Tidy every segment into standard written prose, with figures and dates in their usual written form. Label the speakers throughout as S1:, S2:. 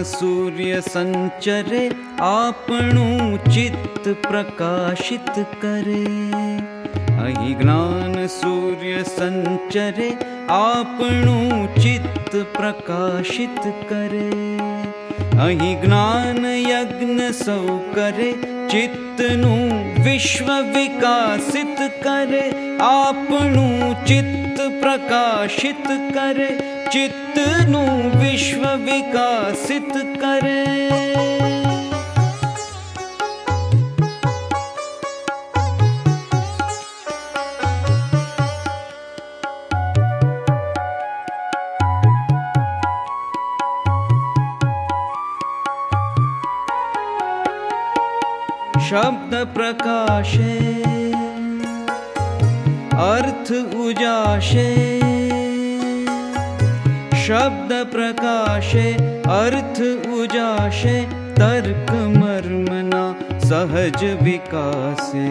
S1: સૂર્ય સંચરે આપણું ચિત્ત પ્રકાશિત કરે. અહીં જ્ઞાન સૂર્ય સંચરે આપણું ચિત્ત પ્રકાશિત કરે. અહીં જ્ઞાન યજ્ઞ સૌ કરે, ચિત્તનું વિશ્વ વિકાસિત કરે. આપણું ચિત્ત પ્રકાશિત કરે, ચિત્તનું વિશ્વ વિકાસિત કરે. શબ્દ પ્રકાશે, અર્થ ઉજાશે. શબ્દ પ્રકાશે, અર્થ ઉજાશે, તર્ક મર્મના સહજ વિકાસે.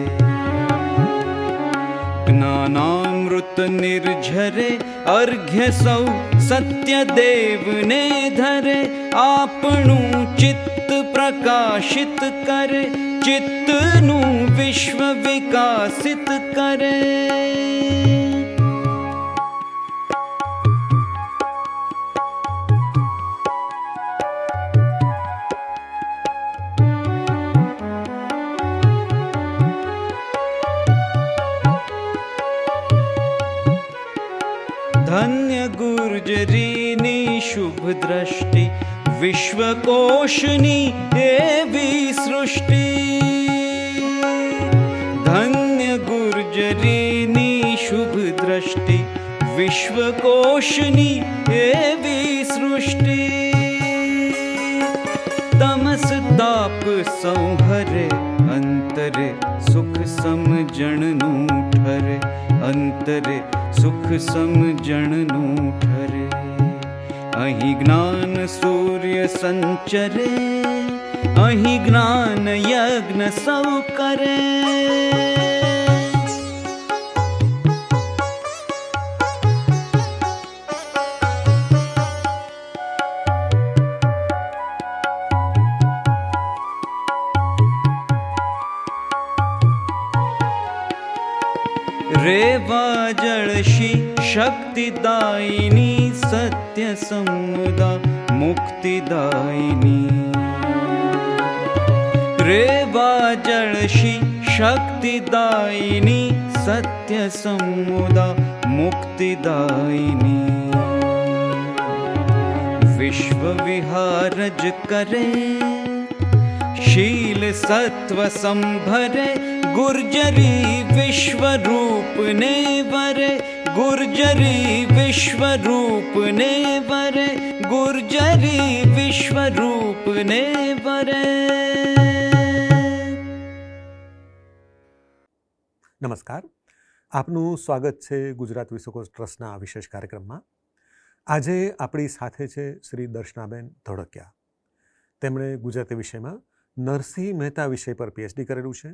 S1: જ્ઞાનામૃત નિર્ઝરે, અર્ઘ્ય સૌ સત્ય દેવને ધરે. આપણું ચિત્ત પ્રકાશિત કરે, ચિત્તનું વિશ્વ વિકાસિત કરે. ધન્ય ગુર્જરીની શુભ દ્રષ્ટિ, વિશ્વકોશની એવી સૃષ્ટિ. ધન્ય ગુર્જરીની શુભ દ્રષ્ટિ, વિશ્વકોશની એવી સૃષ્ટિ. તમસ તાપ સંહરે, અંતરે સુખ સમજણનું ઠરે. અંતરે સુખ સમજણનું ઠરે. અહીં જ્ઞાન સૂર્ય સંચરે, અહીં જ્ઞાન યજ્ઞ સૌ કરે. રેવા જળશી શક્તિદાયિની, સત્ય સમુદા મુક્તિદાયિની. રેવા જળશી શક્તિદાયિની, સત્ય સમુદા મુક્તિદાયિની. વિશ્વ વિહારજ કરે, શીલ સત્વ સંભરે. ગુર્જરી વિશ્વરૂપને વરે, ગુર્જરી વિશ્વરૂપને વરે. ગુર્જરી વિશ્વરૂપને વરે.
S2: નમસ્કાર, આપનું સ્વાગત છે ગુજરાત વિશ્વકોશ ટ્રસ્ટના આ વિશેષ કાર્યક્રમમાં. આજે આપણી સાથે છે શ્રી દર્શનાબેન ધોળકિયા. તેમણે ગુજરાતી વિષયમાં નરસિંહ મહેતા વિષય પર પીએચડી કરેલું છે.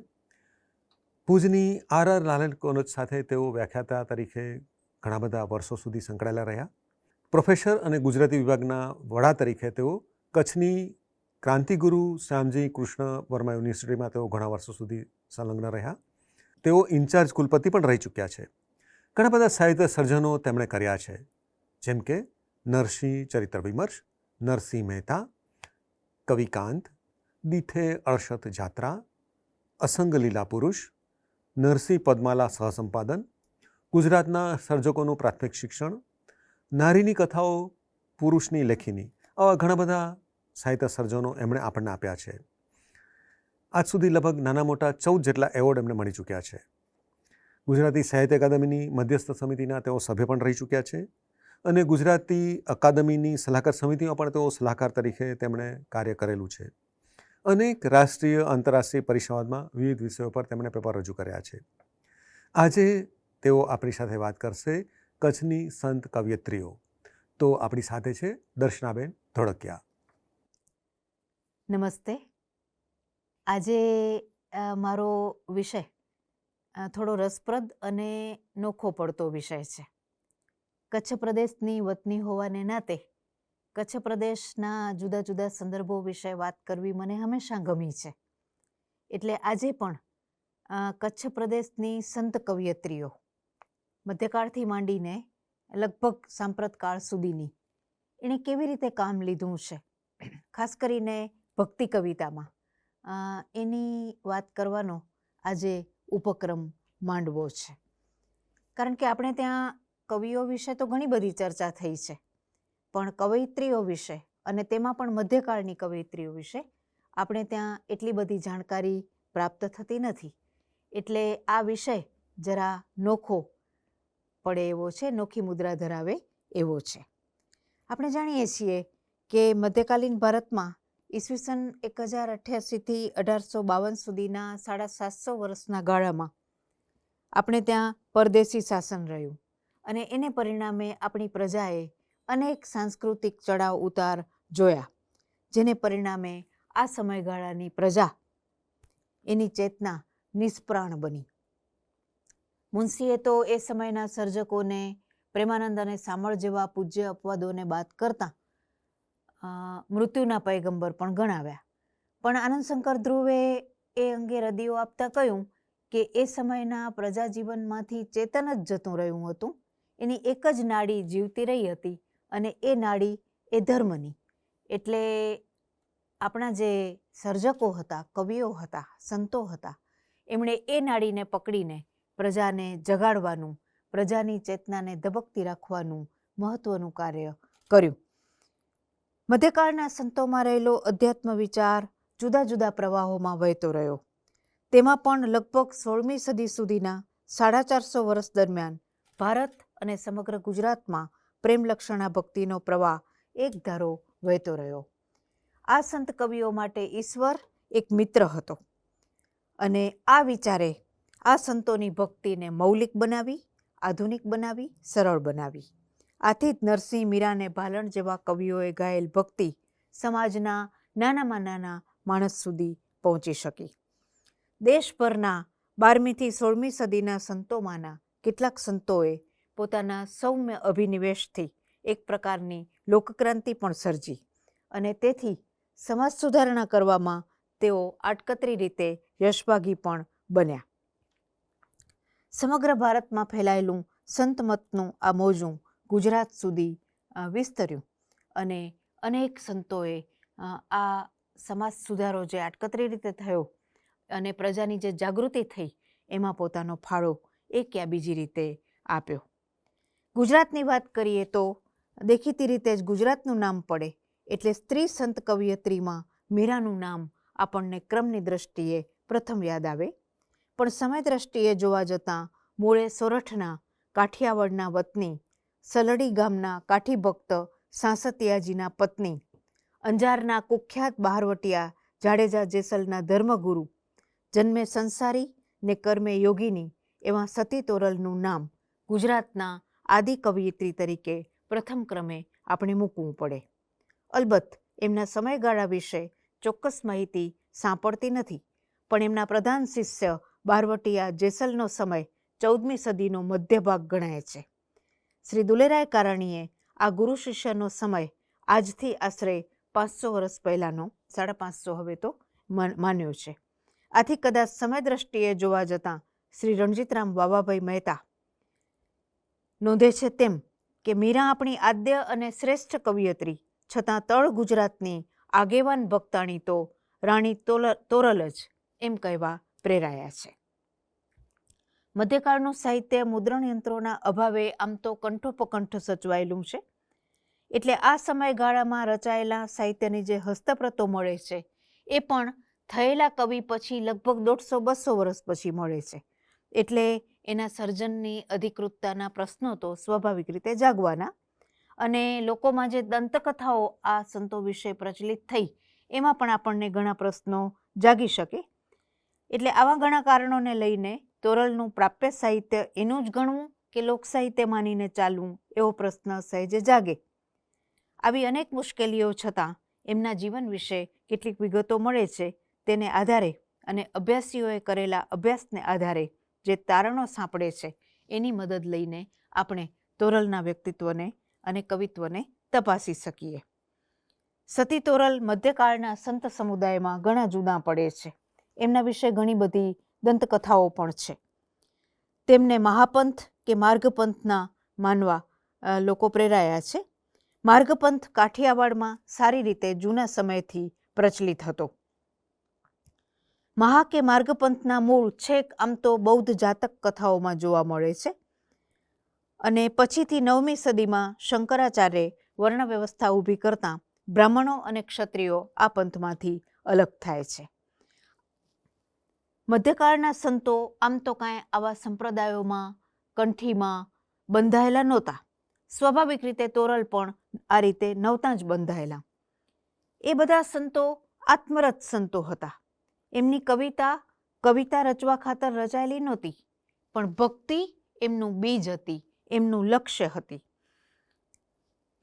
S2: ભુજની આર.આર. લાલન કોલેજ સાથે તેઓ વ્યાખ્યાતા તરીકે ઘણા બધા વર્ષો સુધી સંકળાયેલા રહ્યા. પ્રોફેસર અને ગુજરાતી વિભાગના વડા તરીકે તેઓ કચ્છની ક્રાંતિગુરુ શ્યામજી કૃષ્ણ વર્મા યુનિવર્સિટીમાં તેઓ ઘણા વર્ષો સુધી સંલગ્ન રહ્યા. તેઓ ઇન્ચાર્જ કુલપતિ પણ રહી ચૂક્યા છે. ઘણા બધા સાહિત્ય સર્જનો તેમણે કર્યા છે, જેમ કે નરસિંહ ચરિત્ર વિમર્શ, નરસિંહ મહેતા, કવિકાંત, દીઠે અળશત જાત્રા, અસંગ લીલા પુરુષ, નરસિંહ પદ્માલા સહસંપાદન, ગુજરાતના સર્જકોનું પ્રાથમિક શિક્ષણ, નારીની કથાઓ, પુરુષની લેખીની, આવા ઘણા બધા સાહિત્ય સર્જનો એમણે આપણને આપ્યા છે. આજ સુધી લગભગ નાના મોટા 14 જેટલા એવોર્ડ એમને મળી ચૂક્યા છે. ગુજરાતી સાહિત્ય અકાદમીની મધ્યસ્થ સમિતિના તેઓ સભ્ય પણ રહી ચૂક્યા છે અને ગુજરાતી અકાદમીની સલાહકાર સમિતિમાં પણ તેઓ સલાહકાર તરીકે તેમણે કાર્ય કરેલું છે. અનેક રાષ્ટ્રીય આંતરરાષ્ટ્રીય પરિષદોમાં વિવિધ વિષયો પર તેમણે પેપર રજૂ કર્યા છે. આજે તેઓ આપણી સાથે વાત કરશે કચ્છની સંત કવયત્રીઓ. તો આપણી સાથે છે દર્શનાબેન ધોળકિયા.
S3: નમસ્તે. આજે મારો વિષય થોડો રસપ્રદ અને નોખો પડતો વિષય છે. કચ્છ પ્રદેશની વતની હોવાને નાતે કચ્છ પ્રદેશના જુદા જુદા સંદર્ભો વિશે વાત કરવી મને હંમેશા ગમી છે. એટલે આજે પણ કચ્છ પ્રદેશની સંત કવિયત્રીઓ મધ્યકાળથી માંડીને લગભગ સાંપ્રત કાળ સુધીની એણે કેવી રીતે કામ લીધું છે, ખાસ કરીને ભક્તિ કવિતામાં, એની વાત કરવાનો આજે ઉપક્રમ માંડવો છે. કારણ કે આપણે ત્યાં કવિઓ વિશે તો ઘણી બધી ચર્ચા થઈ છે, પણ કવયિત્રીઓ વિશે અને તેમાં પણ મધ્યકાળની કવયિત્રીઓ વિશે આપણે ત્યાં એટલી બધી જાણકારી પ્રાપ્ત થતી નથી. એટલે આ વિષય જરા નોખો પડે એવો છે, નોખી મુદ્રા ધરાવે એવો છે. આપણે જાણીએ છીએ કે મધ્યકાલીન ભારતમાં ઈસવીસન 1088થી 1852 સુધીના 750 વર્ષના ગાળામાં આપણે ત્યાં પરદેશી શાસન રહ્યું અને એને પરિણામે આપણી પ્રજાએ અનેક સાંસ્કૃતિક ચડાવ ઉતાર જોયા, જેને પરિણામે આ સમયગાળાની પ્રજા એની ચેતના નિષ્પ્રાણ બની. મુનશીએ તો એ સમયના સર્જકોને પ્રેમાનંદ અને સામળ જેવા પૂજ્ય અપવાદોને બાદ કરતા મૃત્યુના પૈગંબર પણ ગણાવ્યા. પણ આનંદશંકર ધ્રુવે એ અંગે રદિયો આપતા કહ્યું કે એ સમયના પ્રજાજીવનમાંથી ચેતન જ જતું રહ્યું હતું. એની એક જ નાડી જીવતી રહી હતી અને એ નાડી એ ધર્મની. એટલે આપણા જે સર્જકો હતા, કવિઓ હતા, સંતો હતા, એમણે એ નાડીને પકડીને પ્રજાને જગાડવાનું, પ્રજાની ચેતનાને ધબકતી રાખવાનું મહત્વનું કાર્ય કર્યું. મધ્યકાળના સંતોમાં રહેલો અધ્યાત્મ વિચાર જુદા જુદા પ્રવાહોમાં વહેતો રહ્યો. તેમાં પણ લગભગ 16મી સદી સુધીના 450 વર્ષ દરમિયાન ભારત અને સમગ્ર ગુજરાતમાં પ્રેમલક્ષણા ભક્તિનો પ્રવાહ એક ધારો વહેતો રહ્યો. આ સંત કવિઓ માટે ઈશ્વર એક મિત્ર હતો અને આ વિચારે આ સંતોની ભક્તિને મૌલિક બનાવી, આધુનિક બનાવી, સરળ બનાવી. આથી જ નરસિંહ, મીરા અને ભાલણ જેવા કવિઓએ ગાયેલ ભક્તિ સમાજના નાનામાં નાના માણસ સુધી પહોંચી શકી. દેશભરના 12મીથી 16મી સદીના સંતોમાંના કેટલાક સંતોએ પોતાના સૌમ્ય અભિનિવેશથી એક પ્રકારની લોકક્રાંતિ પણ સર્જી અને તેથી સમાજ સુધારણા કરવામાં તેઓ આડકતરી રીતે યશભાગી પણ બન્યા. સમગ્ર ભારતમાં ફેલાયેલું સંતમતનું આ મોજું ગુજરાત સુધી વિસ્તર્યું અને અનેક સંતોએ આ સમાજ સુધારો જે આડકતરી રીતે થયો અને પ્રજાની જે જાગૃતિ થઈ એમાં પોતાનો ફાળો એક યા બીજી રીતે આપ્યો. ગુજરાતની વાત કરીએ તો દેખીતી રીતે જ ગુજરાતનું નામ પડે એટલે સ્ત્રી સંત કવિયત્રીમાં મીરાનું નામ આપણને ક્રમની દ્રષ્ટિએ પ્રથમ યાદ આવે. પણ સમય દ્રષ્ટિએ જોવા જતાં મૂળે સોરઠના કાઠિયાવાડના વતની, સલડી ગામના કાઠી ભક્ત સાંસતિયાજીના પત્ની, અંજારના કુખ્યાત બહારવટિયા જાડેજા જેસલના ધર્મગુરુ, જન્મે સંસારી ને કર્મે યોગીની એવા સતી તોરલનું નામ ગુજરાતના આદિ કવિયત્રી તરીકે પ્રથમ ક્રમે આપણે મૂકવું પડે. અલબત્ત એમના સમયગાળા વિશે ચોક્કસ માહિતી સાંપડતી નથી, પણ એમના પ્રધાન શિષ્ય બહારવટિયા જેસલનો સમય 14મી સદીનો મધ્ય ભાગ ગણાય છે. શ્રી દુલેરાય કારાણીએ આ ગુરુ શિષ્યનો સમય આજથી આશરે 500 વર્ષ પહેલાંનો, 550 હવે તો માન્યો છે. આથી કદાચ સમય દ્રષ્ટિએ જોવા જતાં શ્રી રણજીતરામ વાવાભાઈ મહેતા નોંધે છે તેમ કે મીરા આપણી આદ્ય અને શ્રેષ્ઠ કવિયત્રી છતાં તળ ગુજરાતની આગેવાન ભક્તાણી તો રાણી તોરલ જ એમ કહેવા પ્રેરાયા છે. મધ્યકાળનું સાહિત્ય મુદ્રણ યંત્રોના અભાવે આમ તો કંઠોપકંઠ સચવાયેલું છે. એટલે આ સમયગાળામાં રચાયેલા સાહિત્યની જે હસ્તપ્રતો મળે છે એ પણ થયેલા કવિ પછી લગભગ 150-200 વર્ષ પછી મળે છે. એટલે એના સર્જનની અધિકૃતતાના પ્રશ્નો તો સ્વાભાવિક રીતે જાગવાના અને લોકોમાં જે દંતકથાઓ આ સંતો વિશે પ્રચલિત થઈ એમાં પણ આપણને ઘણા પ્રશ્નો જાગી શકે. એટલે આવા ઘણા કારણોને લઈને તોરલનું પ્રાપ્ય સાહિત્ય એનું જ ગણવું કે લોક સાહિત્ય માનીને ચાલવું એવો પ્રશ્ન સહેજે જાગે. આવી અનેક મુશ્કેલીઓ છતાં એમના જીવન વિશે કેટલીક વિગતો મળે છે. તેને આધારે અને અભ્યાસીઓએ કરેલા અભ્યાસને આધારે જે તારણો સાંપડે છે એની મદદ લઈને આપણે તોરલના વ્યક્તિત્વને અને કવિત્વને તપાસી શકીએ. સતી તોરલ મધ્યકાળના સંત સમુદાયમાં ઘણા જુદા પડે છે. એમના વિશે ઘણી બધી દંતકથાઓ પણ છે. તેમને મહાપંથ કે માર્ગપંથના માનવા લોકો પ્રેરાયા છે. માર્ગપંથ કાઠિયાવાડમાં સારી રીતે જૂના સમયથી પ્રચલિત હતો. મહા કે માર્ગપંથના મૂળ છેક આમ તો બૌદ્ધ જાતક કથાઓમાં જોવા મળે છે અને પછીથી 9મી સદીમાં શંકરાચાર્ય વર્ણ વ્યવસ્થા ઊભી કરતા બ્રાહ્મણો અને ક્ષત્રિયો આ પંથમાંથી અલગ થાય છે. મધ્યકાળના સંતો આમ તો કાંઈ આવા સંપ્રદાયોમાં કંઠીમાં બંધાયેલા નહોતા. સ્વાભાવિક રીતે તોરલ પણ આ રીતે નહોતા જ બંધાયેલા. એ બધા સંતો આત્મરત સંતો હતા. એમની કવિતા રચવા ખાતર રચાયેલી નહોતી, પણ ભક્તિ એમનું બીજ હતી, એમનું લક્ષ્ય હતી.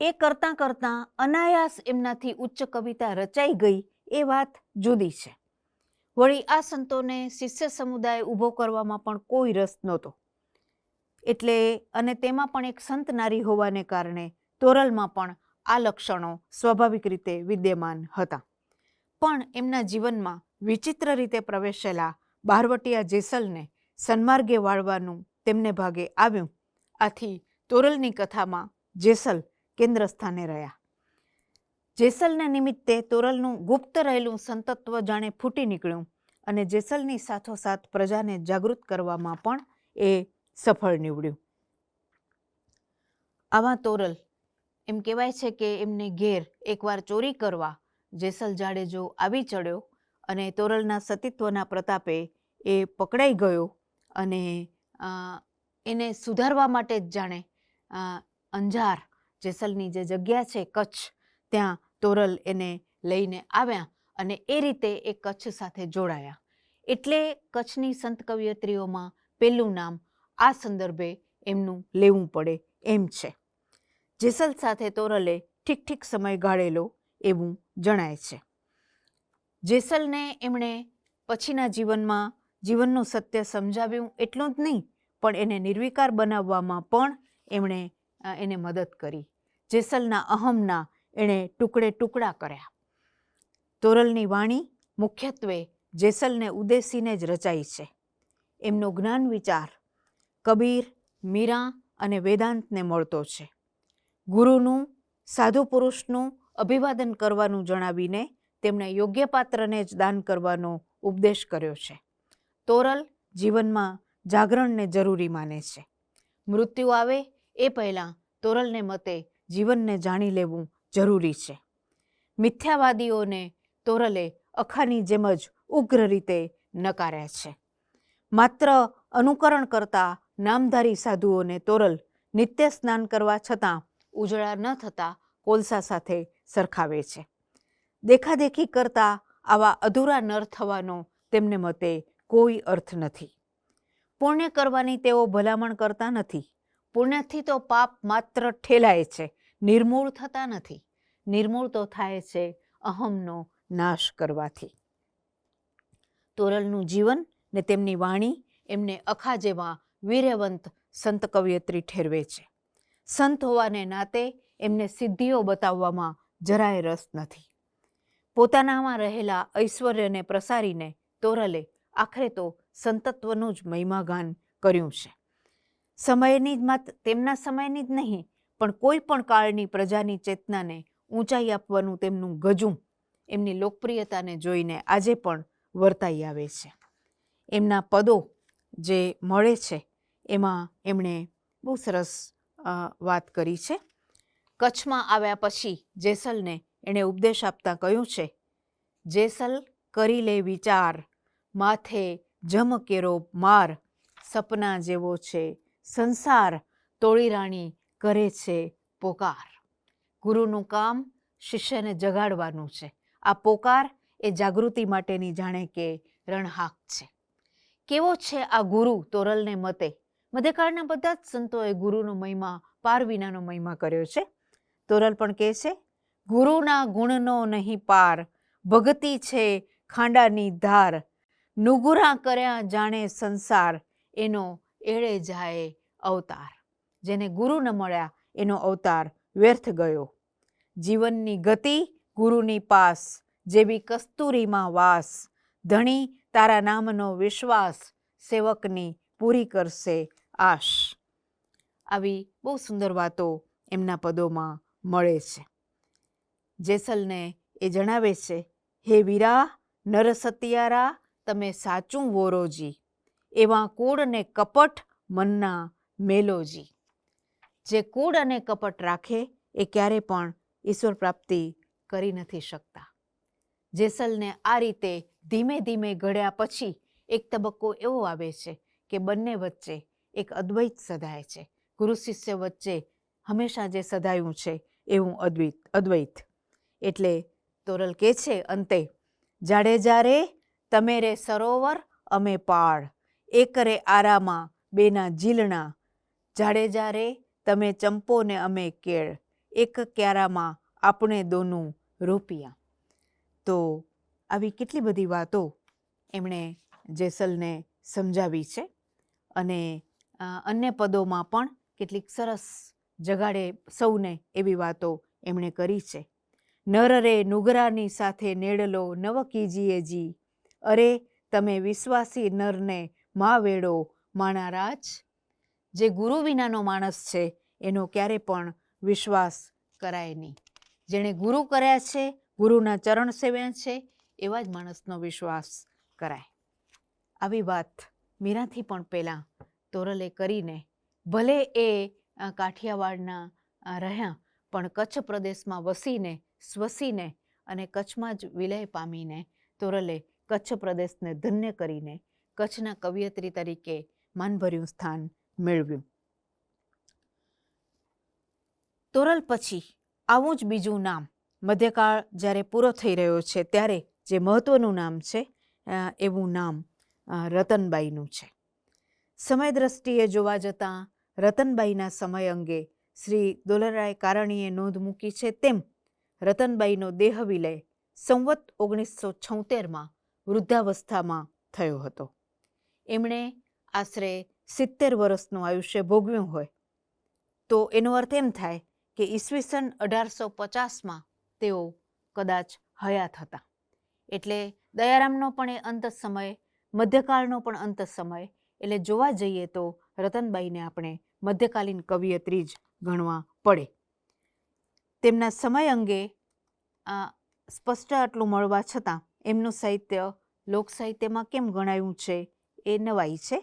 S3: એ કરતાં કરતાં અનાયાસ એમનાથી ઉચ્ચ કવિતા રચાઈ ગઈ એ વાત જુદી છે. વળી આ સંતોને શિષ્ય સમુદાય ઊભો કરવામાં પણ કોઈ રસ નહોતો. એટલે અને તેમાં પણ એક સંત નારી હોવાને કારણે તોરલમાં પણ આ લક્ષણો સ્વાભાવિક રીતે વિદ્યમાન હતા. પણ એમના જીવનમાં વિચિત્ર રીતે પ્રવેશેલા બહારવટિયા જેસલને સન્માર્ગે વાળવાનું તેમને ભાગે આવ્યું. આથી તોરલની કથામાં જેસલ કેન્દ્ર સ્થાને રહ્યા. જેસલને નિમિત્તે તોરલનું ગુપ્ત રહેલું સંતત્વ જાણે ફૂટી નીકળ્યું અને જેસલની સાથોસાથ પ્રજાને જાગૃત કરવામાં પણ એ સફળ નીવડ્યું. આવા તોરલ એમ કહેવાય છે કે એમને ઘેર એકવાર ચોરી કરવા જેસલ જાડેજો આવી ચડ્યો અને તોરલના સતીત્વના પ્રતાપે એ પકડાઈ ગયો અને એને સુધારવા માટે જ જાણે અંજાર જેસલની જે જગ્યા છે કચ્છ, ત્યાં તોરલ એને લઈને આવ્યા અને એ રીતે એ કચ્છ સાથે જોડાયા. એટલે કચ્છની સંત કવયત્રીઓમાં પહેલું નામ આ સંદર્ભે એમનું લેવું પડે એમ છે. જેસલ સાથે તોરલે ઠીક સમય ગાળેલો એવું જણાય છે. જેસલને એમણે પછીના જીવનનું સત્ય સમજાવ્યું એટલું જ નહીં, પણ એને નિર્વિકાર બનાવવામાં પણ એમણે એને મદદ કરી. જેસલના અહમના એણે ટુકડા કર્યા. તોરલની વાણી મુખ્યત્વે જેસલને ઉદ્દેશીને જ રચાઈ છે. એમનો જ્ઞાન વિચાર કબીર, મીરા અને વેદાંતને મળતો છે. ગુરુનું, સાધુ પુરુષનું અભિવાદન કરવાનું જણાવીને તેમણે યોગ્ય પાત્રને જ દાન કરવાનો ઉપદેશ કર્યો છે. તોરલ જીવનમાં જાગરણને જરૂરી માને છે. મૃત્યુ આવે એ પહેલાં તોરલને મતે જીવનને જાણી લેવું જરૂરી છે. મિથ્યાવાદીઓને તોરલે અખાની જેમ જ ઉગ્ર રીતે નકાર્યા છે. માત્ર અનુકરણ કરતા નામધારી સાધુઓને તોરલ નિત્ય સ્નાન કરવા છતાં ઉજળા ન થતા કોલસા સાથે સરખાવે છે. દેખાદેખી કરતા આવા અધૂરા નર થવાનો તેમને મતે કોઈ અર્થ નથી. પુણ્ય કરવાની તેઓ ભલામણ કરતા નથી. પુણ્યથી તો પાપ માત્ર ઠેલાય છે, નિર્મૂળ થતા નથી. નિર્મૂળ તો થાય છે અહમનો નાશ કરવાથી. તોરલનું જીવન ને તેમની વાણી એમને અખા જેવા વીર્યવંત સંત કવયત્રી ઠેરવે છે. સંત હોવાને નાતે એમને સિદ્ધિઓ બતાવવામાં જરાય રસ નથી. પોતાનામાં રહેલા ઐશ્વર્યને પ્રસારીને તોરલે આખરે તો સંતત્વનું જ મહિમાગાન કર્યું છે. તેમના સમયની જ નહીં, પણ કોઈ પણ કાળની પ્રજાની ચેતનાને ઊંચાઈ આપવાનું તેમનું ગજું એમની લોકપ્રિયતાને જોઈને આજે પણ વર્તાઈ આવે છે. એમના પદો જે મળે છે એમાં એમણે બહુ સરસ વાત કરી છે. કચ્છમાં આવ્યા પછી જેસલને એણે ઉપદેશ આપતા કહ્યું છે, જેસલ કરી લે વિચાર, માથે જમ કેરો માર, સપના જેવો છે સંસાર, તોળી રાણી કરે છે પોકાર. ગુરુનું કામ શિષ્યને જગાડવાનું છે. આ પોકાર એ જાગૃતિ માટેની જાણે કે રણહાક છે. કેવો છે આ ગુરુ તોરલને મતે? મધ્યકાળના બધા જ સંતોએ ગુરુનો મહિમા પાર વિનાનો મહિમા કર્યો છે. તોરલ પણ કહે છે, ગુરુના ગુણનો નહીં પાર, ભગતિ છે ખાંડાની ધાર, નુગુરા કર્યા જાણે સંસાર, એનો એળે જાય અવતાર. જેને ગુરુ ન મળ્યા એનો અવતાર વ્યર્થ ગયો. જીવનની ગતિ ગુરુની પાસ, જેવી કસ્તુરીમાં વાસ, ધણી તારા નામનો વિશ્વાસ, સેવકની પૂરી કરશે આશ. આવી બહુ સુંદર વાતો એમના પદોમાં મળે છે. જેસલને એ જણાવે છે, હે વીરા નર સતિયારા, તમે સાચું વોરોજી, એવા કૂળ ને કપટ મનના મેલોજી. જે કૂળ અને કપટ રાખે એ ક્યારે પણ ઈશ્વર પ્રાપ્તિ કરી નથી શકતા. જેસલને આ રીતે ધીમે ધીમે ઘડ્યા પછી એક તબક્કો એવો આવે છે કે બંને વચ્ચે એક અદ્વૈત સધાય છે. ગુરુ શિષ્ય વચ્ચે હંમેશા જે સધાયું છે એવું અદ્વૈત. એટલે તોરલ કહે છે અંતે, જાડેજા રે તમે રે સરોવર અમે પાળ, એક રે આરામાં બેના ઝીલણા, જાડેજા રે તમે ચંપો ને અમે કેળ, એક ક્યારામાં આપણે દોનું રૂપિયા. તો આવી કેટલી બધી વાતો એમણે જેસલને સમજાવી છે. અને અન્ય પદોમાં પણ કેટલીક સરસ જગાડે સૌને એવી વાતો એમણે કરી છે. નર રે નુગરાની સાથે નેડલો નવ કીજીએ જી, અરે તમે વિશ્વાસી નરને મા વેડો માણા રાજ. જે ગુરુ વિનાનો માણસ છે એનો ક્યારે પણ વિશ્વાસ કરાય નહીં. જેણે ગુરુ કર્યા છે, ગુરુના ચરણ સેવ્યા છે, એવા જ માણસનો વિશ્વાસ કરાય. આવી વાત મીરાથી પણ પહેલાં તોરલે કરીને, ભલે એ કાઠિયાવાડના રહ્યા પણ કચ્છ પ્રદેશમાં વસીને સ્વસીને અને કચ્છમાં જ વિલય પામીને તોરલે કચ્છ પ્રદેશને ધન્ય કરીને કચ્છના કવિયત્રી તરીકે માનભર્યું સ્થાન મેળવ્યું. તોરલ પછી આવું જ બીજું નામ, મધ્યકાળ જ્યારે પૂરો થઈ રહ્યો છે ત્યારે જે મહત્વનું નામ છે એવું નામ રતનબાઈનું છે. સમય દ્રષ્ટિએ જોવા જતાં રતનબાઈના સમય અંગે શ્રી દોલતરાય કારણીએ નોંધ મૂકી છે તેમ રતનબાઈનો દેહ વિલય સંવત 1976માં વૃદ્ધાવસ્થામાં થયો હતો. એમણે આશરે 70 વર્ષનું આયુષ્ય ભોગવ્યું હોય તો એનો અર્થ એમ થાય કે ઈસવીસન 1850માં તેઓ કદાચ હયાત હતા. એટલે દયારામનો પણ એ અંત સમય, મધ્યકાળનો પણ અંત સમય. એટલે જોવા જઈએ તો રતનબાઈને આપણે મધ્યકાલીન કવિયત્રી જ ગણવા પડે. તેમના સમય અંગે સ્પષ્ટ આટલું મળવા છતાં એમનું સાહિત્ય લોક સાહિત્યમાં કેમ ગણાયું છે એ નવાઈ છે.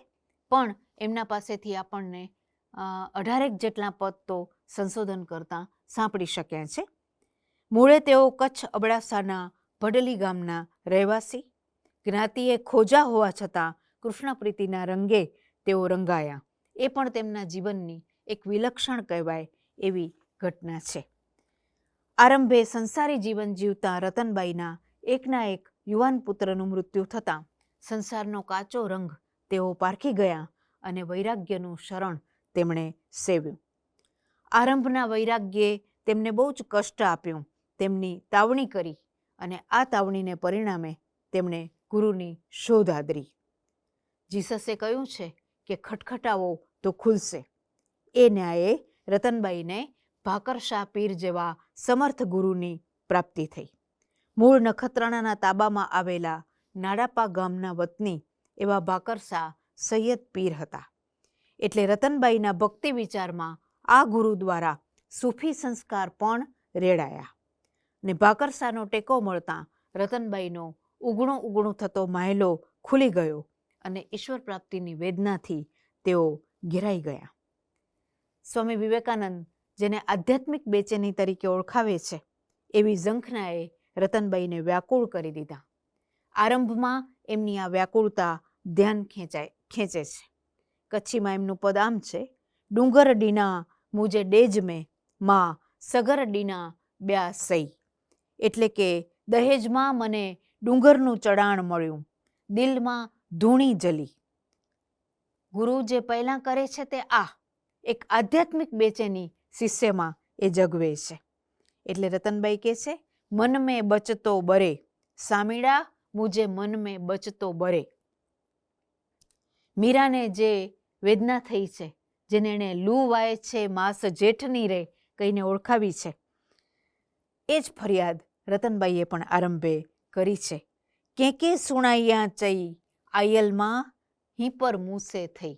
S3: પણ એમના પાસેથી આપણને 18 જેટલા પદ તો સંશોધન કરતાં સાંપડી શક્યા છે. મૂળે તેઓ કચ્છ અબડાસાના ભડલી ગામના રહેવાસી. જ્ઞાતિએ ખોજા હોવા છતાં કૃષ્ણપ્રીતિના રંગે તેઓ રંગાયા. એ પણ તેમના જીવનની એક વિલક્ષણ કહેવાય એવી ઘટના છે. આરંભે સંસારી જીવન જીવતા રતનબાઈના એકના એક યુવાન પુત્રનું મૃત્યુ થતાં સંસારનો કાચો રંગ તેઓ પારખી ગયા અને વૈરાગ્યનું શરણ તેમણે સેવ્યું. આરંભના વૈરાગ્યે તેમને બહુ જ કષ્ટ આપ્યું. તેમની તાવણી કરી અને આ તાવણીને પરિણામે તેમણે ગુરુની શોધ આદરી. જીસસે કહ્યું છે કે ખટખટાવો તો ખુલશે. એ ન્યાયે રતનબાઈને ભાકરશાહ પીર જેવા સમર્થ ગુરુની પ્રાપ્તિ થઈ. મૂળ નખત્રાણાના તાબામાં આવેલા નાડાપા ગામના વતની એવા ભાકરશાહ સૈયદ પીર હતા. એટલે રતનબાઈના ભક્તિ વિચારમાં આ ગુરુ દ્વારા સૂફી સંસ્કાર પણ રેડાયા. ને ભાકરશાહનો ટેકો મળતા રતનબાઈનો ઉગણું થતો માયલો ખુલી ગયો અને ઈશ્વર પ્રાપ્તિની વેદનાથી તેઓ ઘેરાઈ ગયા. સ્વામી વિવેકાનંદ, જેને આધ્યાત્મિક બેચેની તરીકે ઓળખાવે છે, એવી ઝંખનાએ રતનબાઈને વ્યાકુળ કરી દીધા. આરંભમાં એમની આ વ્યાકુળતા ધ્યાન ખેંચે છે. કચ્છીમાં એમનું પદ આમ છે, ડુંગર ડીના મુજે ડેજ મેં માં સગર ડીના બ્યા સઈ. એટલે કે દહેજમાં મને ડુંગરનું ચડાણ મળ્યું, દિલમાં ધૂણી જલી. ગુરુ જે પહેલાં કરે છે તે આ એક આધ્યાત્મિક બેચેની શિષ્યમાં એ જગવે છે. એટલે રતનબાઈ કહે છે, મન મેં બચતો બરે સામીડા મુજે મન મેં બચતો બરે. મીરાને જે વેદના થઈ છે, જેને એણે લૂ વાય છે માસ જેઠની રે કહીને ઓળખાવી છે, એ જ ફરિયાદ રતનબાઈએ પણ આરંભે કરી છે. કે સુણાઈયા ચઈ આયલમાં હી પર મૂસે થઈ.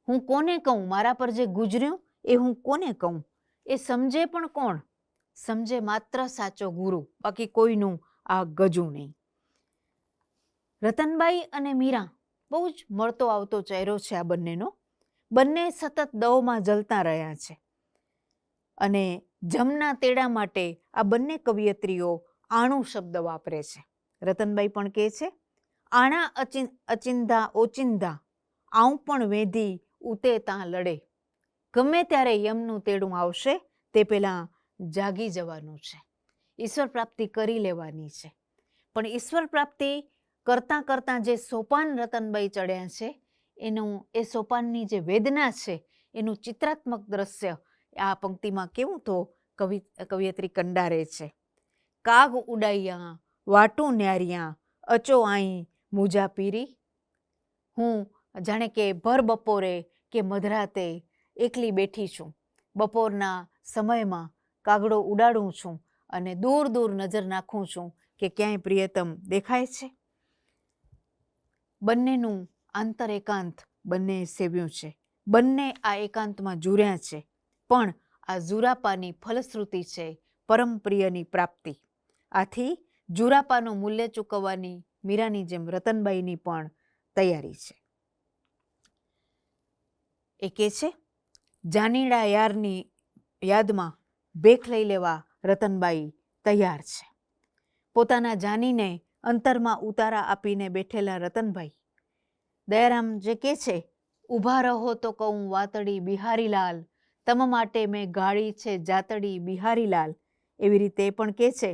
S3: હું કોને કહું, મારા પર જે ગુજર્યું એ હું કોને કહું? એ સમજે પણ કોણ? સમજે માત્ર સાચો ગુરુ, બાકી કોઈનું આ ગજું નહીં. રતનબાઈ અને મીરા બહુ જ મળતો આવતો ચહેરો છે આ બંનેનો. બંને સતત દવમાં જલતા રહ્યા છે અને જમના તેડા માટે આ બંને કવિયત્રીઓ આણું શબ્દ વાપરે છે. રતનબાઈ પણ કહે છે, આણા અચિંધા ઓચિંધા આવું પણ વેધી ઉતે ત્યાં લડે. ગમે ત્યારે યમનું તેડું આવશે તે પહેલાં જાગી જવાનું છે, ઈશ્વર પ્રાપ્તિ કરી લેવાની છે. પણ ઈશ્વર પ્રાપ્તિ કરતાં કરતાં જે સોપાન રતનબાઈ ચડ્યા છે એ સોપાનની જે વેદના છે એનું ચિત્રાત્મક દ્રશ્ય આ પંક્તિમાં કેવું તો કવિયત્રી કંડારે છે. કાગ ઉડાઈયા વાટું ન્યારિયા અચો આઈ મુજા પીરી. હું જાણે કે ભર બપોરે કે મધરાતે એકલી બેઠી છું, બપોરના સમયમાં કાગડો ઉડાડું છું અને દૂર દૂર નજર નાખું છું કે ક્યાંય પ્રિયતમ દેખાય છે. બંનેનું આંતર એકાંત બંને સેવ્યું છે, બંને આ એકાંતમાં જુર્યા છે, પણ આ જુરાપાની ફલશ્રુતિ છે પરમ પ્રિયની પ્રાપ્તિ. આથી જુરાપાનું મૂલ્ય ચૂકવવાની મીરાની જેમ રતનબાઈની પણ તૈયારી છે. એ કહે છે, જાનીડા યારની યાદમાં ભેખ લઈ લેવા રતનબાઈ તૈયાર છે. પોતાના જાનીને અંતરમાં ઉતારા આપીને બેઠેલા રતનભાઈ દયારામ જે કહે છે, ઊભા રહો તો કહું વાતડી બિહારીલાલ, તમ માટે મેં ગાળી છે જાતડી બિહારીલાલ. એવી રીતે પણ કહે છે,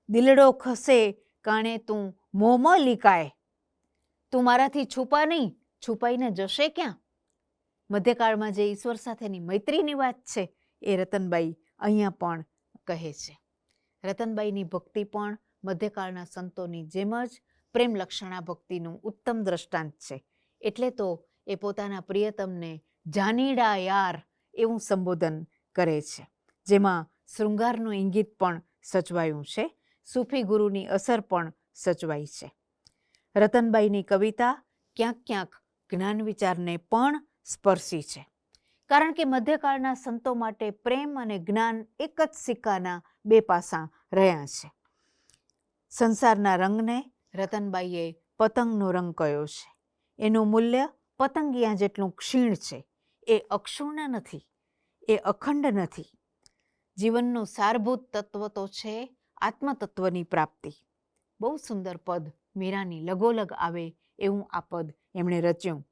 S3: દિલડો ખસે કાણે તું મોંમાં લીકાય. તું મારાથી છુપા નહીં, છુપાઈને જશે ક્યાં? મધ્યકાળમાં જે ઈશ્વર સાથેની મૈત્રીની વાત છે એ રતનબાઈ અહીંયા પણ કહે છે. રતનબાઈની ભક્તિ પણ મધ્યકાળના સંતોની જેમ જ પ્રેમ લક્ષણા ભક્તિનું ઉત્તમ દ્રષ્ટાંત છે. એટલે તો એ પોતાના પ્રિયતમને જાનીડા યાર એવું સંબોધન કરે છે, જેમાં શૃંગારનું ઇંગિત પણ સચવાયું છે, સૂફી ગુરુની અસર પણ સચવાઈ છે. રતનબાઈની કવિતા ક્યાંક ક્યાંક જ્ઞાન વિચારને પણ સ્પર્શી છે, કારણ કે મધ્યકાળના સંતો માટે પ્રેમ અને જ્ઞાન એક જ સિક્કાના બે પાસાં રહ્યા છે. સંસારના રંગને રતનબાઈએ પતંગનો રંગ કહ્યો છે. એનું મૂલ્ય પતંગિયા જેટલું ક્ષીણ છે. એ અક્ષુણ્ણ નથી, એ અખંડ નથી. જીવનનું સારભૂત તત્વ તો છે આત્મતત્વની પ્રાપ્તિ. બહુ સુંદર પદ મીરાની લગોલગ આવે એવું આ પદ એમણે રચ્યું.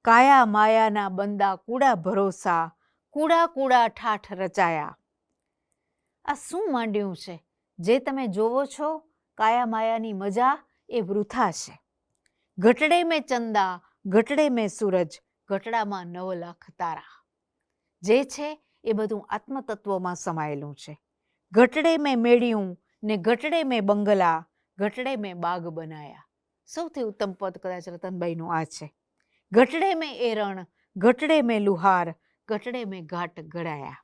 S3: કાયા માયાના બંદા કૂડા ભરોસા, કૂડા કૂડા ઠાઠ રચાયા. આ શું માંડ્યું છે? જે તમે જોવો છો કાયા માયાની મજા એ વૃથા છે. ઘટડે મેં ચંદા, ઘટડે મેં સૂરજ, ઘટડામાં 9 લાખ તારા. જે છે એ બધું આત્મતત્વમાં સમાયેલું છે. ઘટડે મેં મેળ્યું ને ઘટડે મેં બંગલા, ઘટડે મેં બાગ બનાયા. સૌથી ઉત્તમ પદ કદાચ રતનબાઈનું આ છે. ઘટડે મેં એરણ, ઘટડે મેં લુહાર, ઘટડે મેં ઘાટ ઘડાયા.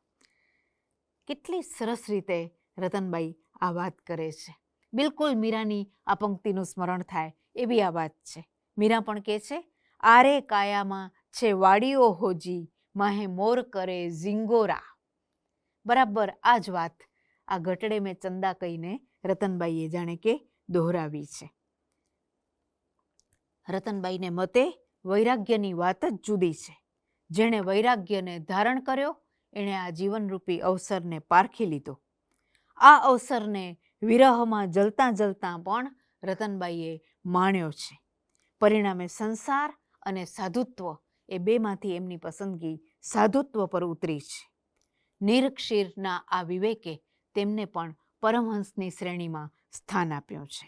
S3: કેટલી સરસ રીતે રતનબાઈ આ વાત કરે છે. બિલકુલ મીરાની આ પંક્તિનું સ્મરણ થાય એવી આ વાત છે. મીરા પણ કહે છે, આરે કાયામાં છે વાડીઓ હોજી, માહે મોર કરે ઝીંગોરા. બરાબર આ જ વાત આ ઘટડે મેં ચંદા કહીને રતનબાઈએ જાણે કે દોહરાવી છે. રતનબાઈને મતે વૈરાગ્યની વાત જ જુદી છે. જેણે વૈરાગ્યને ધારણ કર્યો એણે આ જીવનરૂપી અવસરને પારખી લીધો. આ અવસરને વિરહમાં જલતા જલતા પણ રતનબાઈએ માણ્યો છે. પરિણામે સંસાર અને સાધુત્વ એ બેમાંથી એમની પસંદગી સાધુત્વ પર ઉતરી છે. નિરક્ષીરના આ વિવેકે તેમને પણ પરમહંસની શ્રેણીમાં સ્થાન આપ્યું છે.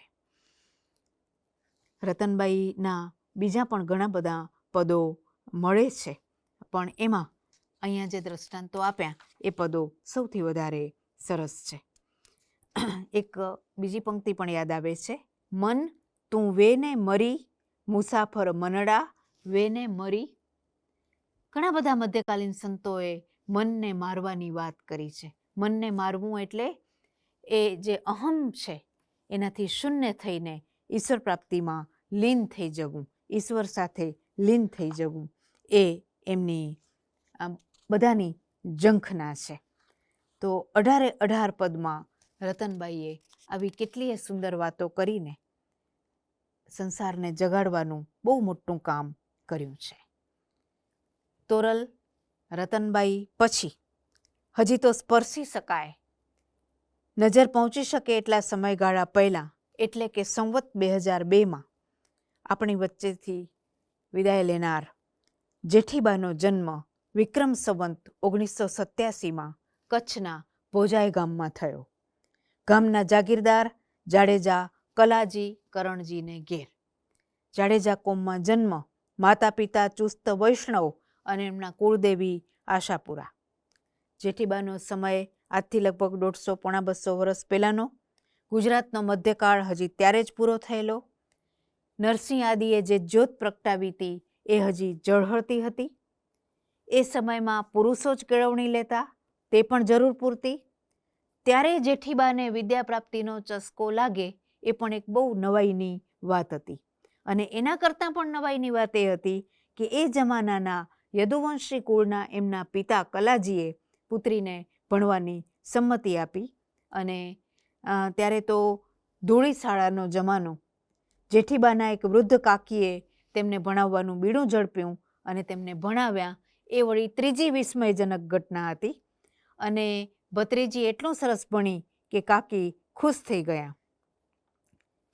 S3: રતનબાઈના બીજા પણ ઘણા બધા પદો મળે છે, પણ એમાં અહીંયા જે દ્રષ્ટાંતો આપ્યા એ પદો સૌથી વધારે સરસ છે. એક બીજી પંક્તિ પણ યાદ આવે છે, મન તું વેને મરી, મુસાફર મનડા વેને મરી. ઘણા બધા મધ્યકાલીન સંતોએ મનને મારવાની વાત કરી છે. મનને મારવું એટલે એ જે અહમ છે એનાથી શૂન્ય થઈને ઈશ્વર પ્રાપ્તિમાં લીન થઈ જવું, ઈશ્વર સાથે લીન થઈ જવું એ એમની બધાની ઝંખના છે. તો 18 પદમાં રતનબાઈએ આવી કેટલીય સુંદર વાતો કરીને સંસારને જગાડવાનું બહુ મોટું કામ કર્યું છે. તોરલ રતનબાઈ પછી હજી તો સ્પર્શી શકાય, નજર પહોંચી શકે એટલા સમયગાળા પહેલાં, એટલે કે સંવત 2002માં આપણી વચ્ચેથી વિદાય લેનાર જેઠીબાનો જન્મ વિક્રમ સંવત 1987માં કચ્છના ભોજાઈ ગામમાં થયો. ગામના જાગીરદાર જાડેજા કલાજી કરણજીને ઘેર. જાડેજા કોમમાં જન્મ, માતા પિતા ચુસ્ત વૈષ્ણવ અને એમના કુળદેવી આશાપુરા. જેઠીબાનો સમય આજથી લગભગ 150-200 વર્ષ પહેલાંનો. ગુજરાતનો મધ્યકાળ હજી ત્યારે જ પૂરો થયેલો. નરસિંહ આદિએ જે જ્યોત પ્રગટાવી હતી એ હજી ઝળહળતી હતી. એ સમયમાં પુરુષો જ કેળવણી લેતા, તે પણ જરૂર પૂરતી. ત્યારે જેઠીબાને વિદ્યા પ્રાપ્તિનો ચસ્કો લાગે એ પણ એક બહુ નવાઈની વાત હતી. અને એના કરતાં પણ નવાઈની વાત એ હતી કે એ જમાનાના યદુવંશી કુળના એમના પિતા કલાજીએ પુત્રીને ભણવાની સંમતિ આપી. અને ત્યારે તો ધૂળી શાળાનો જમાનો. જેઠીબાના એક વૃદ્ધ કાકીએ તેમને ભણાવવાનું બીડું ઝડપ્યું અને તેમને ભણાવ્યા. એ વળી ત્રીજી વિસ્મયજનક ઘટના હતી. અને ભત્રીજી એટલું સરસ ભણી કે કાકી ખુશ થઈ ગયા.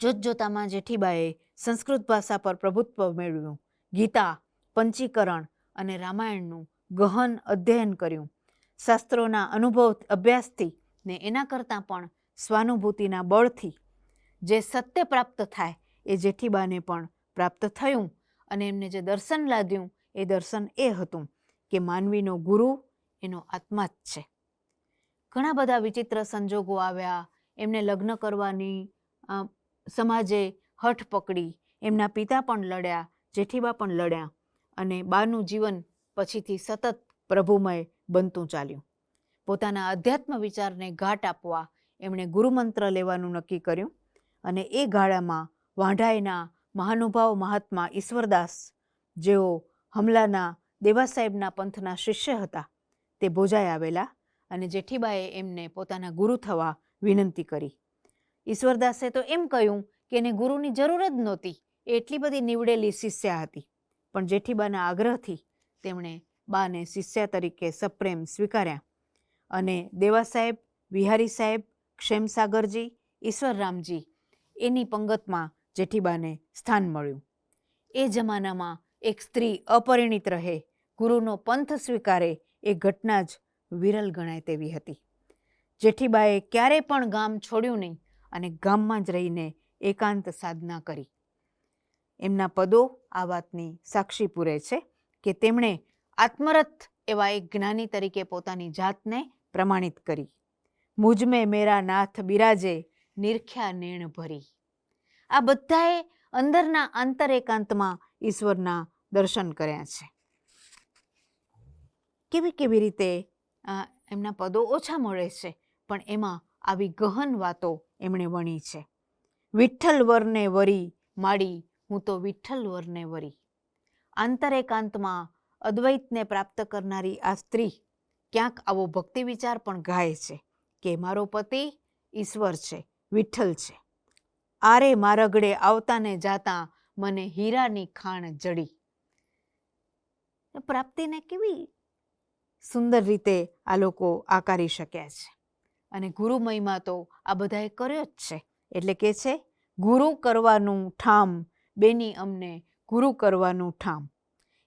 S3: જોતજોતામાં જેઠીબાએ સંસ્કૃત ભાષા પર પ્રભુત્વ મેળવ્યું. ગીતા, પંચીકરણ અને રામાયણનું ગહન અધ્યયન કર્યું. શાસ્ત્રોના અનુભવ અભ્યાસથી ને એના કરતાં પણ સ્વાનુભૂતિના બળથી જે સત્ય પ્રાપ્ત થાય એ જેઠીબાને પણ પ્રાપ્ત થયું. અને એમને જે દર્શન લાદ્યું એ દર્શન એ હતું કે માનવીનો ગુરુ એનો આત્મા જ છે. ઘણા બધા વિચિત્ર સંજોગો આવ્યા. એમને લગ્ન કરવાની સમાજે હઠ પકડી. એમના પિતા પણ લડ્યા, જેઠીબા પણ લડ્યા. અને બાનું જીવન પછીથી સતત પ્રભુમય બનતું ચાલ્યું. પોતાના અધ્યાત્મ વિચારને ઘાટ આપવા એમણે ગુરુમંત્ર લેવાનું નક્કી કર્યું. અને એ ગાળામાં વાંઢાઈના મહાનુભાવ મહાત્મા ઈશ્વરદાસ, જેઓ હમલાના દેવાસાહેબના પંથના શિષ્ય હતા, તે ભોજાઈ આવેલા. અને જેઠીબાએ એમને પોતાના ગુરુ થવા વિનંતી કરી. ઈશ્વરદાસે તો એમ કહ્યું કે એને ગુરુની જરૂર જ નહોતી, એ એટલી બધી નીવડેલી શિષ્યા હતી. પણ જેઠીબાના આગ્રહથી તેમણે બાને શિષ્યા તરીકે સપ્રેમ સ્વીકાર્યા. અને દેવાસાહેબ, વિહારી સાહેબ, ક્ષેમસાગરજી, ઈશ્વરરામજી એની પંગતમાં જેઠીબાને સ્થાન મળ્યું. એ જમાનામાં એક સ્ત્રી અપરિણિત રહે, ગુરુનો પંથ સ્વીકારે એ ઘટના જ વિરલ ગણાય તેવી હતી. જેઠીબાએ ક્યારે પણ ગામ છોડ્યું નહીં અને ગામમાં જ રહીને એકાંત સાધના કરી. એમના પદો આ વાતની સાક્ષી પૂરે છે કે તેમણે આત્મરથ એવા એક જ્ઞાની તરીકે પોતાની જાતને પ્રમાણિત કરી. મુજ મેં મેરા નાથ બિરાજે, નિરખ્યા નેણ ભરી. આ બધાએ અંદરના આંતર એકાંતમાં ઈશ્વરના દર્શન કર્યા છે. કેવી કેવી રીતે એમના પદો ઓછા મળે છે, પણ એમાં આવી ગહન વાતો એમણે વણી છે. વિઠ્ઠલ વરને વરી માડી, હું તો વિઠ્ઠલ વરને વરી. આંતર એકાંતમાં અદ્વૈતને પ્રાપ્ત કરનારી આ સ્ત્રી ક્યાંક આવો ભક્તિ વિચાર પણ ગાય છે કે મારો પતિ ઈશ્વર છે, વિઠ્ઠલ છે. આરે મારગડે આવતાને જાતા મને હીરાની ખાણ જડી. પ્રાપ્તિને કેવી સુંદર રીતે આ લોકો આકારી શક્યા છે. અને ગુરુ મહિમા તો આ બધાએ કર્યો જ છે. એટલે કે છે ગુરુ કરવાનું ઠામ, બેની અમને ગુરુ કરવાનું ઠામ.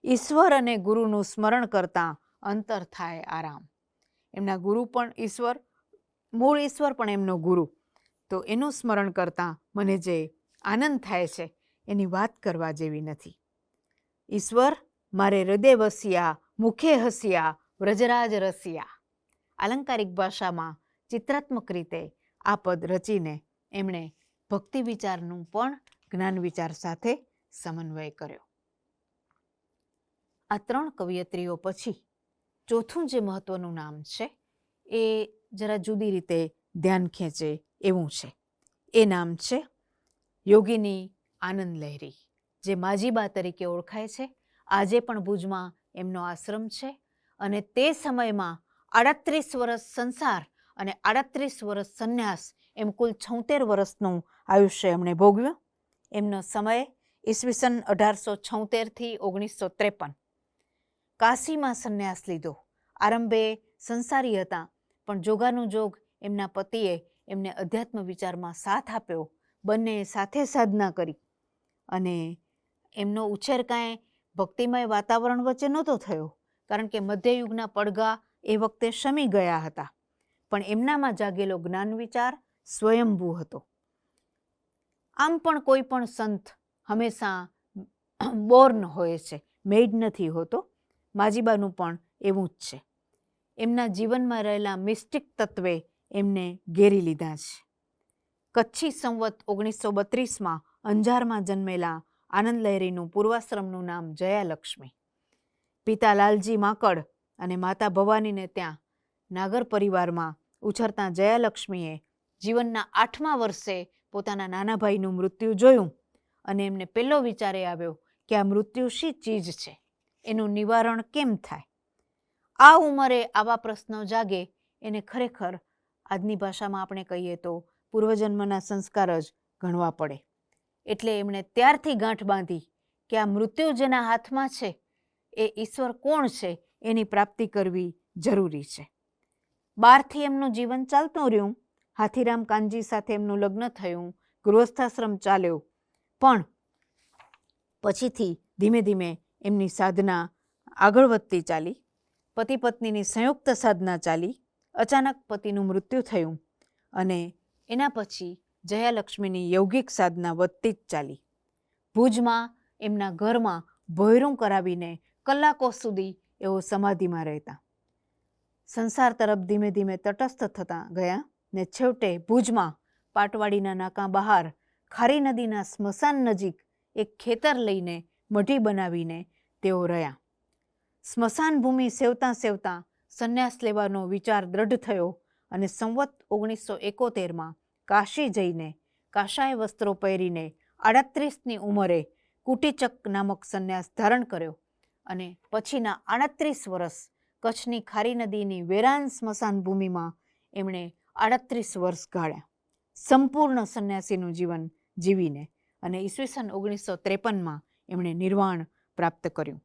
S3: ઈશ્વર અને ગુરુનું સ્મરણ કરતાં અંતર થાય આરામ. એમના ગુરુ પણ ઈશ્વર, મૂળ ઈશ્વર પણ એમનો ગુરુ. તો એનું સ્મરણ કરતાં મને જે આનંદ થાય છે એની વાત કરવા જેવી નથી. ઈશ્વર મારે હૃદય વસ્યા, મુખે હસ્યા, વ્રજરાજ રસિયા. આલંકારિક ભાષામાં ચિત્રાત્મક રીતે આ પદ રચીને એમણે ભક્તિ વિચારનું પણ જ્ઞાન વિચાર સાથે સમન્વય કર્યો. આ 3 કવયત્રીઓ પછી ચોથું જે મહત્વનું નામ છે એ જરા જુદી રીતે ધ્યાન ખેંચે એવું છે. એ નામ છે યોગિની આનંદ લહેરી, જે માજીબા તરીકે ઓળખાય છે. આજે પણ ભુજમાં એમનો આશ્રમ છે અને તે સમયમાં 38 વર્ષ સંસાર અને 38 વર્ષ સંન્યાસ, એમ કુલ 76 વર્ષનું આયુષ્ય એમણે ભોગવ્યું. એમનો સમય ઈસવીસન 1876 થી 1953. કાશીમાં સંન્યાસ લીધો. આરંભે સંસારી હતા, પણ જોગાનું જોગ એમના પતિએ એમને અધ્યાત્મ વિચારમાં સાથ આપ્યો. બંને સાથે સાધના કરી અને એમનો ઉછેર કાંઈ ભક્તિમય વાતાવરણ વચ્ચે નહોતો થયો, કારણ કે મધ્યયુગના પડઘા એ વખતે શમી ગયા હતા. પણ એમનામાં જાગેલો જ્ઞાન વિચાર સ્વયંભૂ હતો. આમ પણ કોઈ પણ સંત હંમેશા બોર્ન હોય છે, મેઇડ નથી હોતો. માજીબાનું પણ એવું જ છે. એમના જીવનમાં રહેલા મિસ્ટિક તત્વે એમને ઘેરી લીધા છે. કચ્છી સંવત 1932માં અંજારમાં જન્મેલા આનંદ લહેરીનું પૂર્વાશ્રમનું નામ જયાલક્ષ્મી. પિતા લાલજી માકડ અને માતા ભવાનીને ત્યાં નાગર પરિવારમાં ઉછરતા જયાલક્ષ્મીએ જીવનના 8મા વર્ષે પોતાના નાના ભાઈનું મૃત્યુ જોયું અને એમને પહેલો વિચાર એ આવ્યો કે આ મૃત્યુ શી ચીજ છે, એનું નિવારણ કેમ થાય. આ ઉંમરે આવા પ્રશ્નો જાગે એને ખરેખર આજની ભાષામાં આપણે કહીએ તો પૂર્વજન્મના સંસ્કાર જ ગણવા પડે. એટલે એમણે ત્યારથી ગાંઠ બાંધી કે આ મૃત્યુ જેના હાથમાં છે એ ઈશ્વર કોણ છે એની પ્રાપ્તિ કરવી જરૂરી છે. બહારથી એમનું જીવન ચાલતું રહ્યું. હાથીરામ કાનજી સાથે એમનું લગ્ન થયું, ગૃહસ્થાશ્રમ ચાલ્યો, પણ પછીથી ધીમે ધીમે એમની સાધના આગળ વધતી ચાલી. પતિ પત્નીની સંયુક્ત સાધના ચાલી. અચાનક પતિનું મૃત્યુ થયું અને એના પછી જયાલક્ષ્મીની યૌગિક સાધના વધતી જ ચાલી. ભુજમાં એમના ઘરમાં ભોંયરું કરાવીને કલાકો સુધી એઓ સમાધિમાં રહેતા. સંસાર તરફ ધીમે ધીમે તટસ્થ થતા ગયા ને છેવટે ભુજમાં પાટવાડીના નાકા બહાર ખારી નદીના સ્મશાન નજીક એક ખેતર લઈને મઢી બનાવીને તેઓ રહ્યા. સ્મશાન ભૂમિ સેવતા સેવતા સંન્યાસ લેવાનો વિચાર દ્રઢ થયો અને સંવત 1971માં કાશી જઈને કાશાય વસ્ત્રો પહેરીને 38ની ઉંમરે કુટીચક નામક સંન્યાસ ધારણ કર્યો અને પછીના 38 વર્ષ કચ્છની ખારી નદીની વેરાન સ્મશાન ભૂમિમાં એમણે 38 વર્ષ ગાળ્યા, સંપૂર્ણ સંન્યાસીનું જીવન જીવીને. અને ઈસવીસન 1953માં એમણે નિર્વાણ પ્રાપ્ત કર્યું.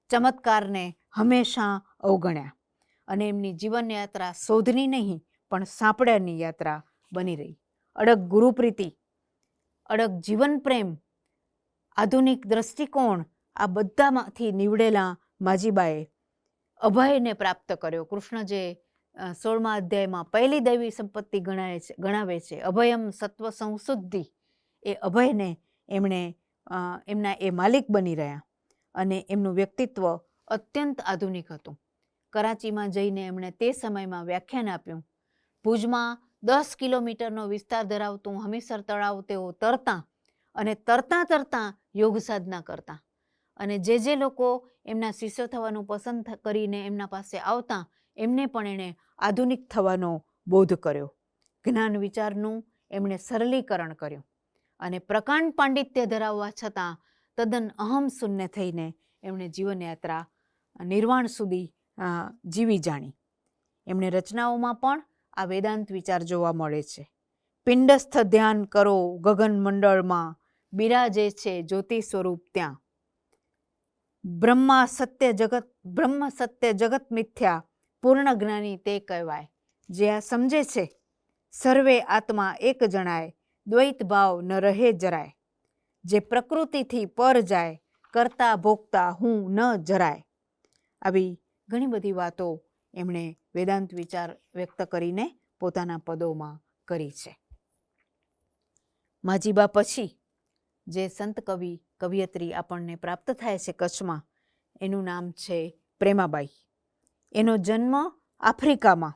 S3: ચમત્કારને હંમેશા અવગણ્યા અને એમની જીવનયાત્રા શોધની નહીં પણ સાંપડ્યાની યાત્રા બની રહી. અડગ ગુરુપ્રીતિ, અડગ જીવન પ્રેમ, આધુનિક દ્રષ્ટિકોણ, આ બધામાંથી નીવડેલા માજીબાએ અભયને પ્રાપ્ત કર્યો. કૃષ્ણ જે 16મા અધ્યાયમાં પહેલી દૈવી સંપત્તિ ગણાવે છે, અભયમ સત્વ સંશુદ્ધિ, એ અભયને એમણે એમના એ માલિક બની રહ્યા અને એમનું વ્યક્તિત્વ અત્યંત આધુનિક હતું. કરાચીમાં જઈને એમણે તે સમયમાં વ્યાખ્યાન આપ્યું. ભુજમાં 10 કિલોમીટરનો વિસ્તાર ધરાવતું હમીસર તળાવ તેઓ તરતા અને તરતા યોગ સાધના કરતા. અને જે લોકો એમના શિષ્ય થવાનું પસંદ કરીને એમના પાસે આવતા એમને પણ એણે આધુનિક થવાનો બોધ કર્યો. જ્ઞાન વિચારનું એમણે સરલીકરણ કર્યું અને પ્રકાંડ પાંડિત્ય ધરાવવા છતાં તદ્દન અહમ શૂન્ય થઈને એમણે જીવનયાત્રા નિર્વાણ સુધી જીવી જાણી. એમણે રચનાઓમાં પણ આ વેદાંત વિચાર જોવા મળે છે. પિંડસ્થ ધ્યાન કરો ગગન મંડળમાં, બિરાજે છે જ્યોતિ સ્વરૂપ ત્યાં. બ્રહ્મ સત્ય જગત મિથ્યા, પૂર્ણ જ્ઞાની તે કહેવાય. જે આ સમજે છે સર્વે આત્મા એક જણાય, દ્વૈત ભાવ ન રહે જરાય. જે પ્રકૃતિથી પર જાય, કરતા ભોગતા હું ન જરાય. આવી ઘણી બધી વાતો એમણે વેદાંત વિચાર વ્યક્ત કરીને પોતાના પદોમાં કરી છે. માજીબા પછી જે સંત કવિ કવિયત્રી આપણને પ્રાપ્ત થાય છે કચ્છમાં, એનું નામ છે પ્રેમાબાઈ. એનો જન્મ આફ્રિકામાં.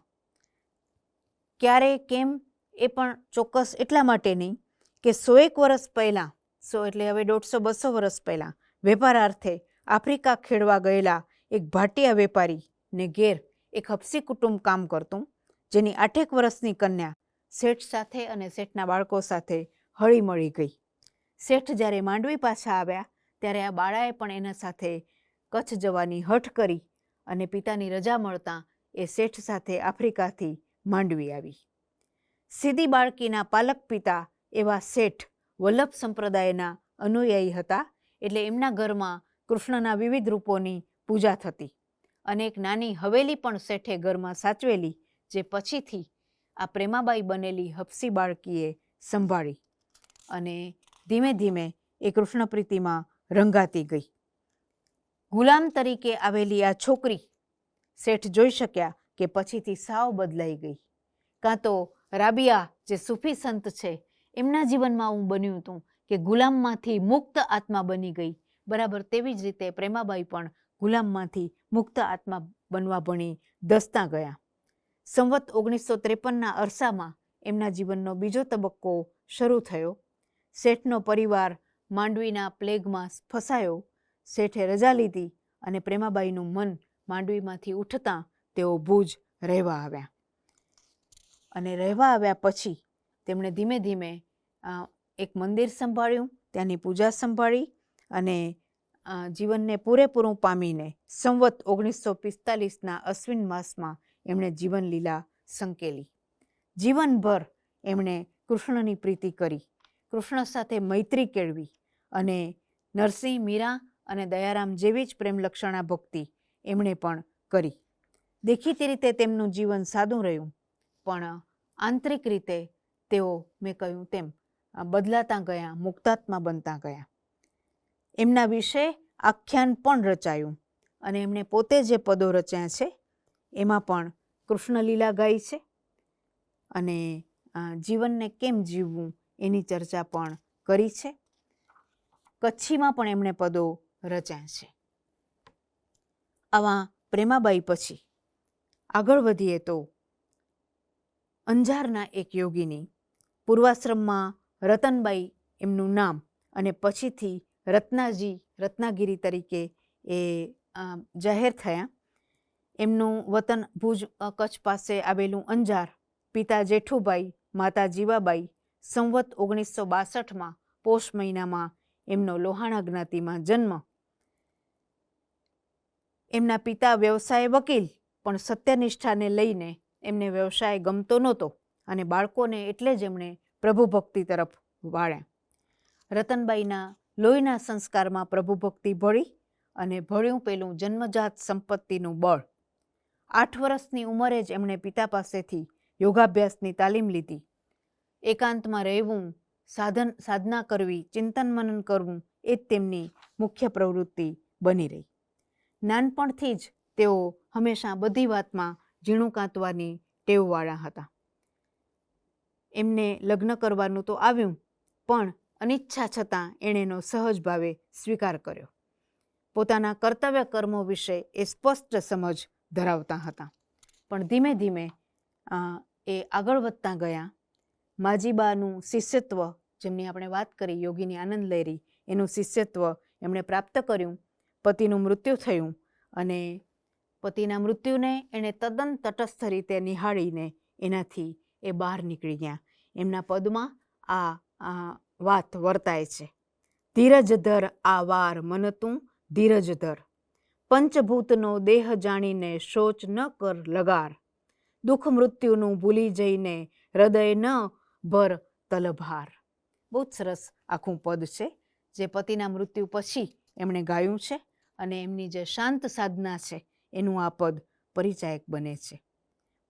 S3: ક્યારે કેમ એ પણ ચોક્કસ એટલા માટે નહીં કે 101 વર્ષ પહેલાં, એટલે હવે 150-200 વર્ષ પહેલાં વેપારાર્થે આફ્રિકા ખેડવા ગયેલા એક ભાટિયા વેપારીને ઘેર એક હબસી કુટુંબ કામ કરતું. જેની 8 વર્ષની કન્યા શેઠ સાથે અને શેઠના બાળકો સાથે હળી મળી ગઈ. શેઠ જ્યારે માંડવી પાછા આવ્યા ત્યારે આ બાળાએ પણ એના સાથે કચ્છ જવાની હઠ કરી અને પિતાની રજા મળતા એ શેઠ સાથે આફ્રિકાથી માંડવી આવી. સીધી બાળકીના પાલક પિતા એવા શેઠ વલ્લભ સંપ્રદાયના અનુયાયી હતા, એટલે એમના ઘરમાં કૃષ્ણના વિવિધ રૂપોની પૂજા થતી અને એક નાની હવેલી પણ શેઠે ઘરમાં સાચવેલી, જે પછીથી આ પ્રેમાબાઈ બનેલી હપસી બાળકીએ સંભાળી અને ધીમે ધીમે એ કૃષ્ણ પ્રીતિમાં રંગાતી ગઈ. ગુલામ તરીકે આવેલી આ છોકરી શેઠ જોઈ શક્યા કે પછીથી સાવ બદલાઈ ગઈ. કાં તો રાબિયા જે સૂફી સંત છે એમના જીવનમાં આવું બન્યું હતું કે ગુલામમાંથી મુક્ત આત્મા બની ગઈ, બરાબર તેવી જ રીતે પ્રેમાબાઈ પણ ગુલામમાંથી મુક્ત આત્મા બનવા ભણી દસતા ગયા. સંવત 1953ના અરસામાં એમના જીવનનો બીજો તબક્કો શરૂ થયો. શેઠનો પરિવાર માંડવીના પ્લેગમાં ફસાયો. શેઠે રજા લીધી અને પ્રેમાબાઈનું મન માંડવીમાંથી ઉઠતા તેઓ ભુજ રહેવા આવ્યા. અને રહેવા આવ્યા પછી તેમણે ધીમે ધીમે એક મંદિર સંભાળ્યું, ત્યાંની પૂજા સંભાળી અને જીવનને પૂરેપૂરું પામીને સંવત 1945ના અશ્વિન માસમાં એમણે જીવનલીલા સંકેલી. જીવનભર એમણે કૃષ્ણની પ્રીતિ કરી, કૃષ્ણ સાથે મૈત્રી કેળવી અને નરસિંહ, મીરા અને દયારામ જેવી જ પ્રેમલક્ષણા ભક્તિ એમણે પણ કરી. દેખીતી રીતે તેમનું જીવન સાદું રહ્યું, પણ આંતરિક રીતે તેઓ, મેં કહ્યું તેમ, બદલાતા ગયા, મુક્તાત્મા બનતા ગયા. એમના વિશે આખ્યાન પણ રચાયું અને એમણે પોતે જે પદો રચ્યા છે એમાં પણ કૃષ્ણલીલા ગાઈ છે અને જીવનને કેમ જીવવું એની ચર્ચા પણ કરી છે. કચ્છીમાં પણ એમણે પદો રચ્યા છે. આવા પ્રેમાબાઈ પછી આગળ વધીએ તો અંજારના એક યોગીની, પૂર્વાશ્રમમાં રતનબાઈ એમનું નામ અને પછીથી રત્નાગીરી તરીકે એ જાહેર થયા. એમનું વતન ભુજ કચ્છ પાસે આવેલું અંજાર. પિતા જેઠુભાઈ, માતા જીવાબાઈ. સંવત 1962માં પોષ મહિનામાં એમનો લોહાણા જ્ઞાતિમાં જન્મ. એમના પિતા વ્યવસાય વકીલ, પણ સત્યનિષ્ઠાને લઈને એમને વ્યવસાય ગમતો નહોતો અને બાળકોને એટલે જ એમણે પ્રભુ ભક્તિ તરફ વાળ્યા. રતનબાઈના લોહીના સંસ્કારમાં પ્રભુ ભક્તિ ભળી અને ભળ્યું પેલું જન્મજાત સંપત્તિનું બળ. 8 વર્ષની ઉંમરે જ એમણે પિતા પાસેથી યોગાભ્યાસની તાલીમ લીધી. એકાંતમાં રહેવું, સાધના કરવી, ચિંતન મનન કરવું એ જ તેમની મુખ્ય પ્રવૃત્તિ બની રહી. નાનપણથી જ તેઓ હંમેશા બધી વાતમાં ઝીણું કાંતવાની ટેવવાળા હતા. એમને લગ્ન કરવાનું તો આવ્યું, પણ અનિચ્છા છતાં એણે એનો સહજ ભાવે સ્વીકાર કર્યો. પોતાના કર્તવ્ય કર્મો વિશે એ સ્પષ્ટ સમજ ધરાવતા હતા, પણ ધીમે ધીમે એ આગળ વધતા ગયા. માજીબાનું શિષ્યત્વ, જેમની આપણે વાત કરી, યોગીની આનંદ લહેરી, એનું શિષ્યત્વ એમણે પ્રાપ્ત કર્યું. પતિનું મૃત્યુ થયું અને પતિના મૃત્યુને એણે તદ્દન તટસ્થ રીતે નિહાળીને એનાથી એ બહાર નીકળી ગયા. એમના પદમાં આ વાત વર્તાય છે. ધીરજ ધર આ વાર મન તું ધીરજ ધર, પંચભૂતનો દેહ જાણીને શોચ ન કર લગાર, દુઃખ મૃત્યુનું ભૂલી જઈને હૃદય ન ભર તલભાર. બહુ જ સરસ આખું પદ છે, જે પતિના મૃત્યુ પછી એમણે ગાયું છે અને એમની જે શાંત સાધના છે એનું આ પદ પરિચાયક બને છે.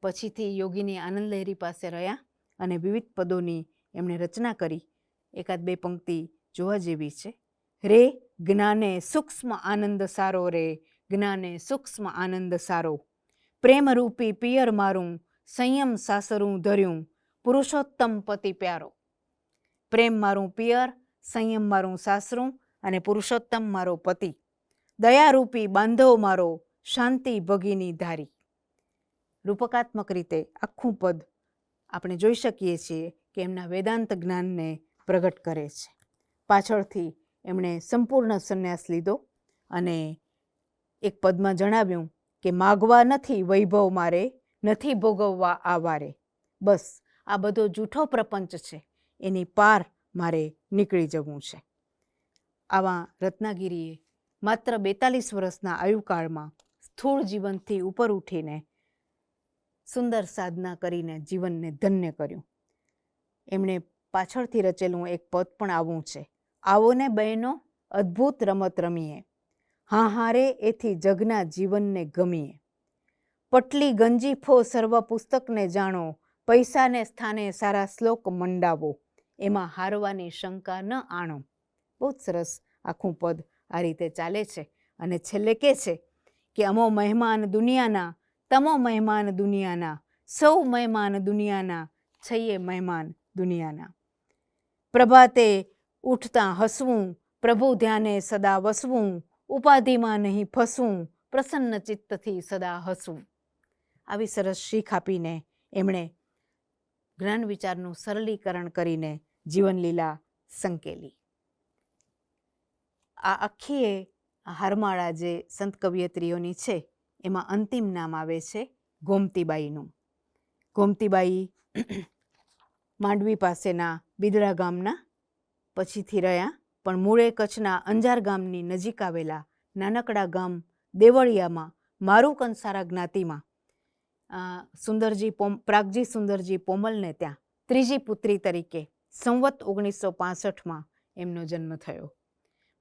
S3: પછીથી યોગીની આનંદ લહેરી પાસે રહ્યા અને વિવિધ પદોની એમણે રચના કરી. એકાદ બે પંક્તિ જોવા જેવી છે. રે જ્ઞાને સૂક્ષ્મ આનંદ સારો, રે જ્ઞાને સૂક્ષ્મ આનંદ સારો, પ્રેમરૂપી પિયર મારું સંયમ સાસરું ધર્યું, પુરુષોત્તમ પતિ પ્યારો. પ્રેમ મારું પિયર, સંયમ મારું સાસરું અને પુરુષોત્તમ મારો પતિ, દયારૂપી બાંધવ મારો શાંતિ ભગીની ધારી. રૂપકાત્મક રીતે આખું પદ આપણે જોઈ શકીએ છીએ કે એમના વેદાંત જ્ઞાનને પ્રગટ કરે છે. પાછળથી એમણે સંપૂર્ણ સંન્યાસ લીધો અને એક પદમાં જણાવ્યું કે માગવા નથી વૈભવ મારે, નથી ભોગવવા આ વારે. બસ આ બધો જૂઠો પ્રપંચ છે, એની પાર મારે નીકળી જવું છે. આવા રત્નાગીરીએ માત્ર 42 વર્ષના આયુકાળમાં સ્થૂળ જીવનથી ઉપર ઉઠીને સુંદર સાધના કરીને જીવનને ધન્ય કર્યું. એમણે પાછળથી રચેલું એક પદ પણ આવું છે: આવો ને બહેનો અદ્ભુત રમત રમીએ, હા હારે એથી જગના જીવનને ગમીએ. પટલી ગંજીફો સર્વ પુસ્તકને જાણો, પૈસાને સ્થાને સારા શ્લોક મંડાવો, એમાં હારવાની શંકા ન આણો. બહુ જ સરસ આખું પદ આ રીતે ચાલે છે. અને છેલ્લે કહે છે કે અમો મહેમાન દુનિયાના, તમો મહેમાન દુનિયાના, સૌ મહેમાન દુનિયાના, છઈએ મહેમાન દુનિયાના. પ્રભાતે ઉઠતા હસવું, પ્રભુ ધ્યાને સદા વસવું, ઉપાધિમાં નહીં ફસવું, પ્રસન્ન ચિત્તથી સદા હસવું. આવી સરસ શીખ આપીને એમણે જ્ઞાન વિચારનું સરળીકરણ કરીને જીવનલીલા સંકેલી. આ આખી હારમાળા જે સંત કવિયત્રીઓની છે એમાં અંતિમ નામ આવે છે ગોમતીબાઈનું. ગોમતીબાઈ માંડવી પાસેના બિદડા ગામના પછીથી રહ્યા, પણ મૂળે કચ્છના અંજાર ગામની નજીક આવેલા નાનકડા ગામ દેવળિયામાં મારું કંસારા જ્ઞાતિમાં પ્રાગજી સુંદરજી પોમલને ત્યાં ત્રીજી પુત્રી તરીકે સંવત 1965માં એમનો જન્મ થયો.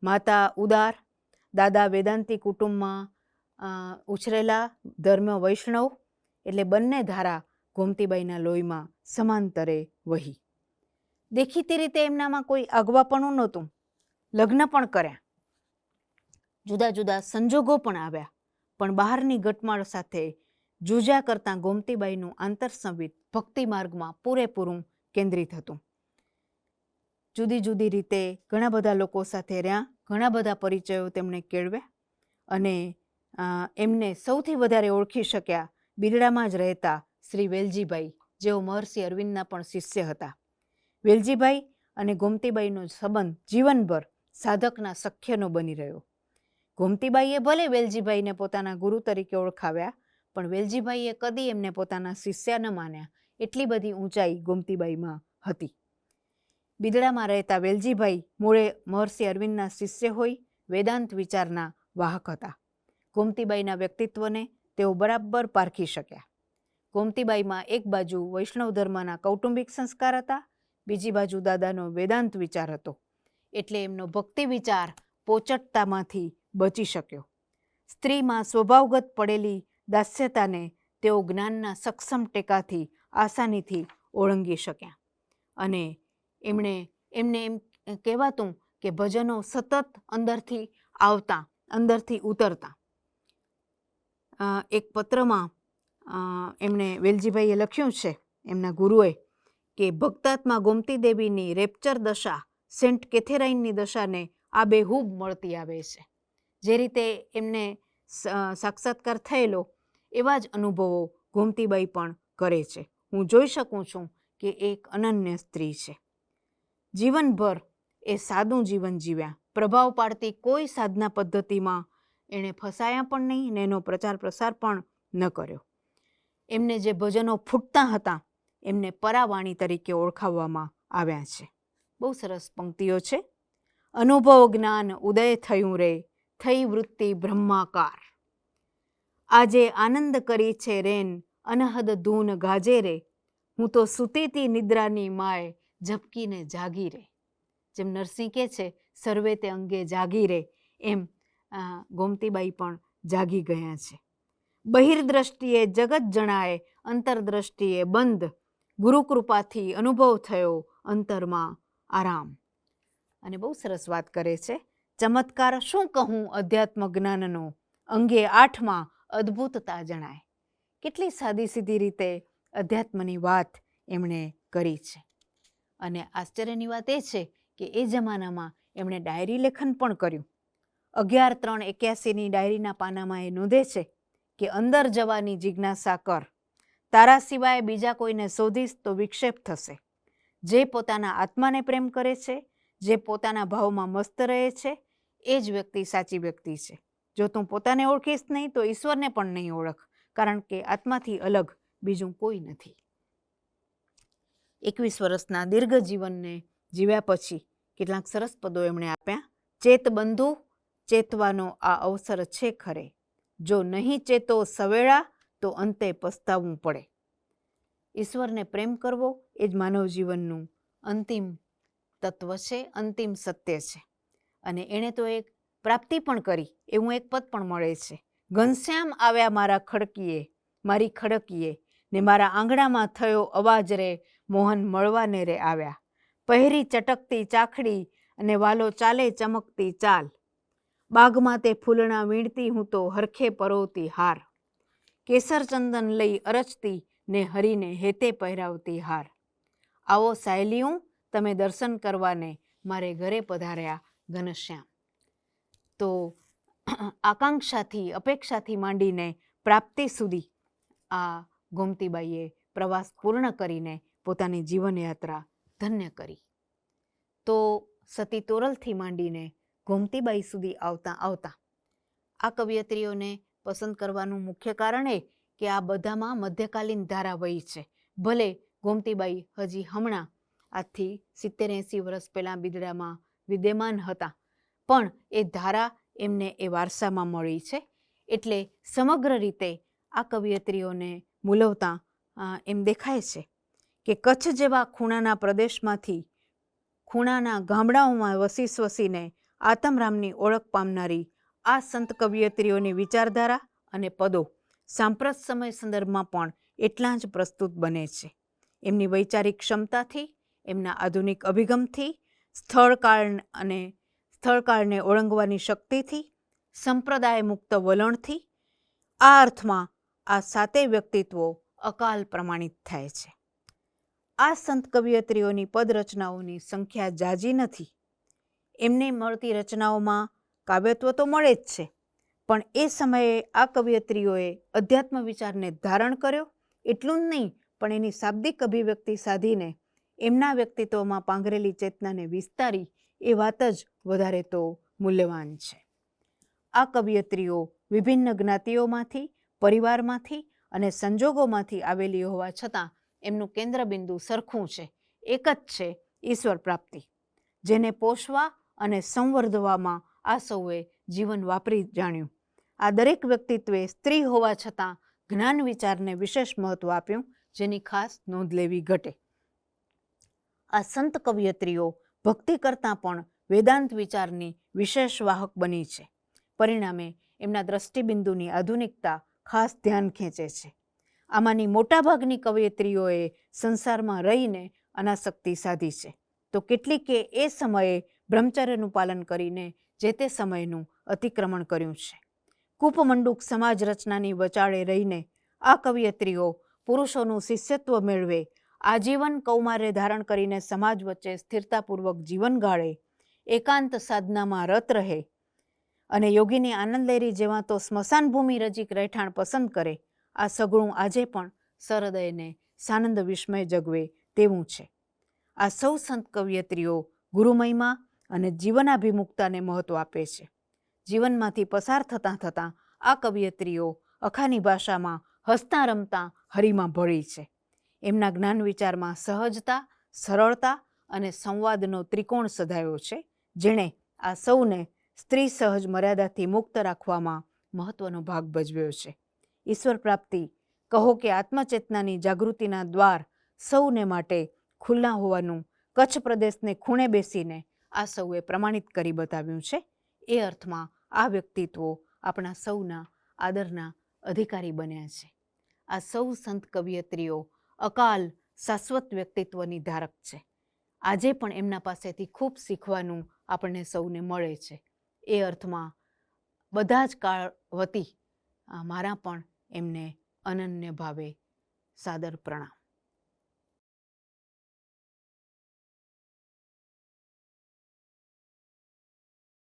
S3: માતા ઉદાર, દાદા વેદાંતી કુટુંબમાં ઉછરેલા, ધર્મ વૈષ્ણવ, એટલે બંને ધારા ગોમતીબાઈના લોહીમાં સમાંતરે વહી. દેખીતી રીતે એમનામાં કોઈ આગવાપણું નહોતું. લગ્ન પણ કર્યા, જુદા જુદા સંજોગો પણ આવ્યા, પણ બહારની ઘટમાળ સાથે જુજા કરતાં ગોમતીબાઈનું આંતરસંવિત ભક્તિ માર્ગમાં પૂરેપૂરું કેન્દ્રિત હતું. જુદી જુદી રીતે ઘણા બધા લોકો સાથે રહ્યા, ઘણા બધા પરિચયો તેમણે કેળવ્યા અને એમને સૌથી વધારે ઓળખી શક્યા બિદડામાં જ રહેતા શ્રી વેલજીભાઈ, જેઓ મહર્ષિ અરવિંદના પણ શિષ્ય હતા. વેલજીભાઈ અને ગોમતીબાઈનો સંબંધ જીવનભર સાધકના સખ્યનો બની રહ્યો. ગોમતીબાઈએ ભલે વેલજીભાઈને પોતાના ગુરુ તરીકે ઓળખાવ્યા, પણ વેલજીભાઈએ કદી એમને પોતાના શિષ્ય ન માન્યા. એટલી બધી ઊંચાઈ ગોમતીબાઈમાં હતી. બિદડામાં રહેતા વેલજીભાઈ મૂળે મહર્ષિ અરવિંદના શિષ્ય હોઈ વેદાંત વિચારના વાહક હતા. ગોમતીબાઈના વ્યક્તિત્વને તેઓ બરાબર પારખી શક્યા. ગોમતીબાઈમાં એક બાજુ વૈષ્ણવ ધર્મના કૌટુંબિક સંસ્કાર હતા, બીજી બાજુ દાદાનો વેદાંત વિચાર હતો. એટલે એમનો ભક્તિ વિચાર પોચટતામાંથી બચી શક્યો. સ્ત્રીમાં સ્વભાવગત પડેલી દાસ્યતાને તેઓ જ્ઞાનના સક્ષમ ટેકાથી આસાનીથી ઓળંગી શક્યા. અને એમને એમ કહેવાતું કે ભજનો સતત અંદરથી આવતા, અંદરથી ઉતરતા. એક પત્રમાં એમણે વેલજીભાઈએ લખ્યું છે એમના ગુરુએ કે ભક્તાત્મા ગોમતી દેવીની રેપ્ચર દશા સેન્ટ કેથેરાઇનની દશાને આબેહૂબ મળતી આવે છે. જે રીતે એમને સાક્ષાત્કાર થયેલો એવા જ અનુભવો ગોમતીબાઈ પણ કરે છે. હું જોઈ શકું છું કે એક અનન્ય સ્ત્રી છે. જીવનભર એ સાદું જીવન જીવ્યા. પ્રભાવ પાડતી કોઈ સાધના પદ્ધતિમાં એણે ફસાયા પણ નહીં ને એનો પ્રચાર પ્રસાર પણ ન કર્યો. એમને જે ભજનો ફૂટતા હતા એમને પરાવાણી તરીકે ઓળખાવવામાં આવ્યા છે. બહુ સરસ પંક્તિઓ છે. અનુભવ જ્ઞાન ઉદય થયું રે, થઈ વૃત્તિ બ્રહ્માકાર. આજે આનંદ કરી છે રેન, અનહદ ધૂન ગાજે રે, હું તો સૂતીતી નિદ્રાની માય, ઝબકીને જાગી રે. જેમ નરસિંહ કહે છે સર્વે તે અંગે જાગી રે, એમ ગોમતીબાઈ પણ જાગી ગયા છે. બહિર્દ્રષ્ટિએ જગત જણાય, અંતરદ્રષ્ટિએ બંધ, ગુરુકૃપાથી અનુભવ થયો અંતરમાં આરામ. અને બહુ સરસ વાત કરે છે. ચમત્કાર શું કહું અધ્યાત્મ જ્ઞાનનો, અંગે આઠમાં અદ્ભુતતા જણાય. કેટલી સાદી સીધી રીતે અધ્યાત્મની વાત એમણે કરી છે. અને આશ્ચર્યની વાત એ છે કે એ જમાનામાં એમણે ડાયરી લેખન પણ કર્યું. 11/3/81ની ડાયરીના પાનામાં એ નોંધે છે કે અંદર જવાની જિજ્ઞાસા કર, તારા સિવાય બીજા કોઈને શોધીશ તો વિક્ષેપ થશે. જે પોતાના આત્માને પ્રેમ કરે છે, જે પોતાના ભાવમાં મસ્ત રહે છે, એ જ વ્યક્તિ સાચી વ્યક્તિ છે. જો તું પોતાને ઓળખીશ નહીં તો ઈશ્વરને પણ નહીં ઓળખ, કારણ કે આત્માથી અલગ બીજું કોઈ નથી. 21 વર્ષના દીર્ઘ જીવનને જીવ્યા પછી કેટલાક સરસ પદો એમણે આપ્યા. ચેત બંધુ, ચેતવાનો આ અવસર છે ખરે, જો નહીં ચેતો સવેળા તો અંતે પસ્તાવવું પડે. ઈશ્વરને પ્રેમ કરવો એ જ માનવ જીવનનું અંતિમ તત્વ છે, અંતિમ સત્ય છે. અને એણે તો એક પ્રાપ્તિ પણ કરી એવું એક પદ પણ મળે છે. ઘનશ્યામ આવ્યા મારા ખડકીએ, મારી ખડકીએ, ને મારા આંગણામાં થયો અવાજ રે, મોહન મળવાને રે આવ્યા. પહેરી ચટકતી ચાખડી અને વાલો ચાલે ચમકતી ચાલ, બાગમાં તે ફૂલણા વીણતી હું તો હરખે પરોવતી હાર. કેસર ચંદન લઈ અરચતી ને હરીને હેતે પહેરાવતી હાર. આવો સાહેલીયું તમે દર્શન કરવાને, મારે ઘરે પધાર્યા ઘનશ્યામ. તો આકાંક્ષાથી, અપેક્ષાથી માંડીને પ્રાપ્તિ સુધી આ ગોમતીબાઈએ પ્રવાસ પૂર્ણ કરીને પોતાની જીવનયાત્રા ધન્ય કરી. તો સતી તોરલથી માંડીને ગોમતીબાઈ સુધી આવતા આવતા આ કવિયત્રીઓને પસંદ કરવાનું મુખ્ય કારણ એ કે આ બધામાં મધ્યકાલીન ધારા વહી છે. ભલે ગોમતીબાઈ હજી હમણાં આજથી 70-80 વર્ષ પહેલાં બિદડામાં વિદ્યમાન હતા, પણ એ ધારા એમને એ વારસામાં મળી છે. એટલે સમગ્ર રીતે આ કવિયત્રીઓને મૂલવતા એમ દેખાય છે કે કચ્છ જેવા ખૂણાના પ્રદેશમાંથી, ખૂણાના ગામડાઓમાં વસીને આત્મરામની ઓળખ પામનારી આ સંત કવિયત્રીઓની વિચારધારા અને પદો સાંપ્રત સમય સંદર્ભમાં પણ એટલા જ પ્રસ્તુત બને છે. એમની વૈચારિક ક્ષમતાથી, એમના આધુનિક અભિગમથી, સ્થળકાળને ઓળંગવાની શક્તિથી, સંપ્રદાય મુક્ત વલણથી આ અર્થમાં આ સાતેય વ્યક્તિત્વો અકાલ પ્રમાણિત થાય છે. આ સંત કવિયત્રીઓની પદ રચનાઓની સંખ્યા જાજી નથી. એમને મળતી રચનાઓમાં કાવ્યત્વ તો મળે જ છે, પણ એ સમયે આ કવિયત્રીઓએ અધ્યાત્મ વિચારને ધારણ કર્યો એટલું જ નહીં, પણ એની શાબ્દિક અભિવ્યક્તિ સાધીને એમના વ્યક્તિત્વમાં પાંગરેલી ચેતનાને વિસ્તારી એ વાત જ વધારે તો મૂલ્યવાન છે. આ કવિયત્રીઓ વિભિન્ન જ્ઞાતિઓમાંથી, પરિવારમાંથી અને સંજોગોમાંથી આવેલી હોવા છતાં એમનું કેન્દ્રબિંદુ સરખું છે, એક જ છે, ઈશ્વર પ્રાપ્તિ, જેને પોષવા અને સંવર્ધવામાં આ સૌએ જીવન વાપરી જાણ્યું. આ દરેક વ્યક્તિત્વે સ્ત્રી હોવા છતાં જ્ઞાન વિચારને વિશેષ મહત્વ આપ્યું, જેની ખાસ નોંધ લેવી ઘટે. આ સંત કવિયત્રીઓ ભક્તિ કરતાં પણ વેદાંત વિચારની વિશેષ વાહક બની છે. પરિણામે એમના દ્રષ્ટિબિંદુની આધુનિકતા ખાસ ધ્યાન ખેંચે છે. આમાંની મોટાભાગની કવિયત્રીઓએ સંસારમાં રહીને અનાસક્તિ સાધી છે, તો કેટલીકે એ સમયે બ્રહ્મચર્યનું પાલન કરીને જે તે સમયનું અતિક્રમણ કર્યું છે. કૂપમંડુક સમાજ રચનાની વચાળે રહીને આ કવિયત્રીઓ પુરુષોનું શિષ્યત્વ મેળવે, આજીવન કૌમાર્ય ધારણ કરીને સમાજ વચ્ચે સ્થિરતાપૂર્વક જીવન ગાળે, એકાંત સાધનામાં રત રહે અને યોગીની આનંદ લેરી જેવા તો સ્મશાન ભૂમિ રજીક રહેઠાણ પસંદ કરે, આ સગળું આજે પણ સહૃદયને સાનંદ વિસ્મય જગવે તેવું છે. આ સૌ સંત કવિયત્રીઓ ગુરુમહિમા અને જીવનાભિમુખતાને મહત્વ આપે છે. જીવનમાંથી પસાર થતાં થતાં આ કવિયત્રીઓ અખાની ભાષામાં હસતા રમતા હરીમાં ભળી છે. એમના જ્ઞાન વિચારમાં સહજતા, સરળતા અને સંવાદનો ત્રિકોણ સધાયો છે, જેણે આ સૌને સ્ત્રી સહજ મર્યાદાથી મુક્ત રાખવામાં મહત્વનો ભાગ ભજવ્યો છે. ઈશ્વર પ્રાપ્તિ કહો કે આત્મચેતનાની જાગૃતિના દ્વાર સૌને માટે ખુલ્લા હોવાનું કચ્છ પ્રદેશને ખૂણે બેસીને આ સૌએ પ્રમાણિત કરી બતાવ્યું છે. એ અર્થમાં આ વ્યક્તિત્વો આપણા સૌના આદરના અધિકારી બન્યા છે. આ સૌ સંત કવિયત્રીઓ અકાલ શાશ્વત વ્યક્તિત્વની ધારક છે. આજે પણ એમના પાસેથી ખૂબ શીખવાનું આપણને સૌને મળે છે. એ અર્થમાં બધા જ કાળ વતી મારા પણ એમને અનન્ય ભાવે સાદર પ્રણામ.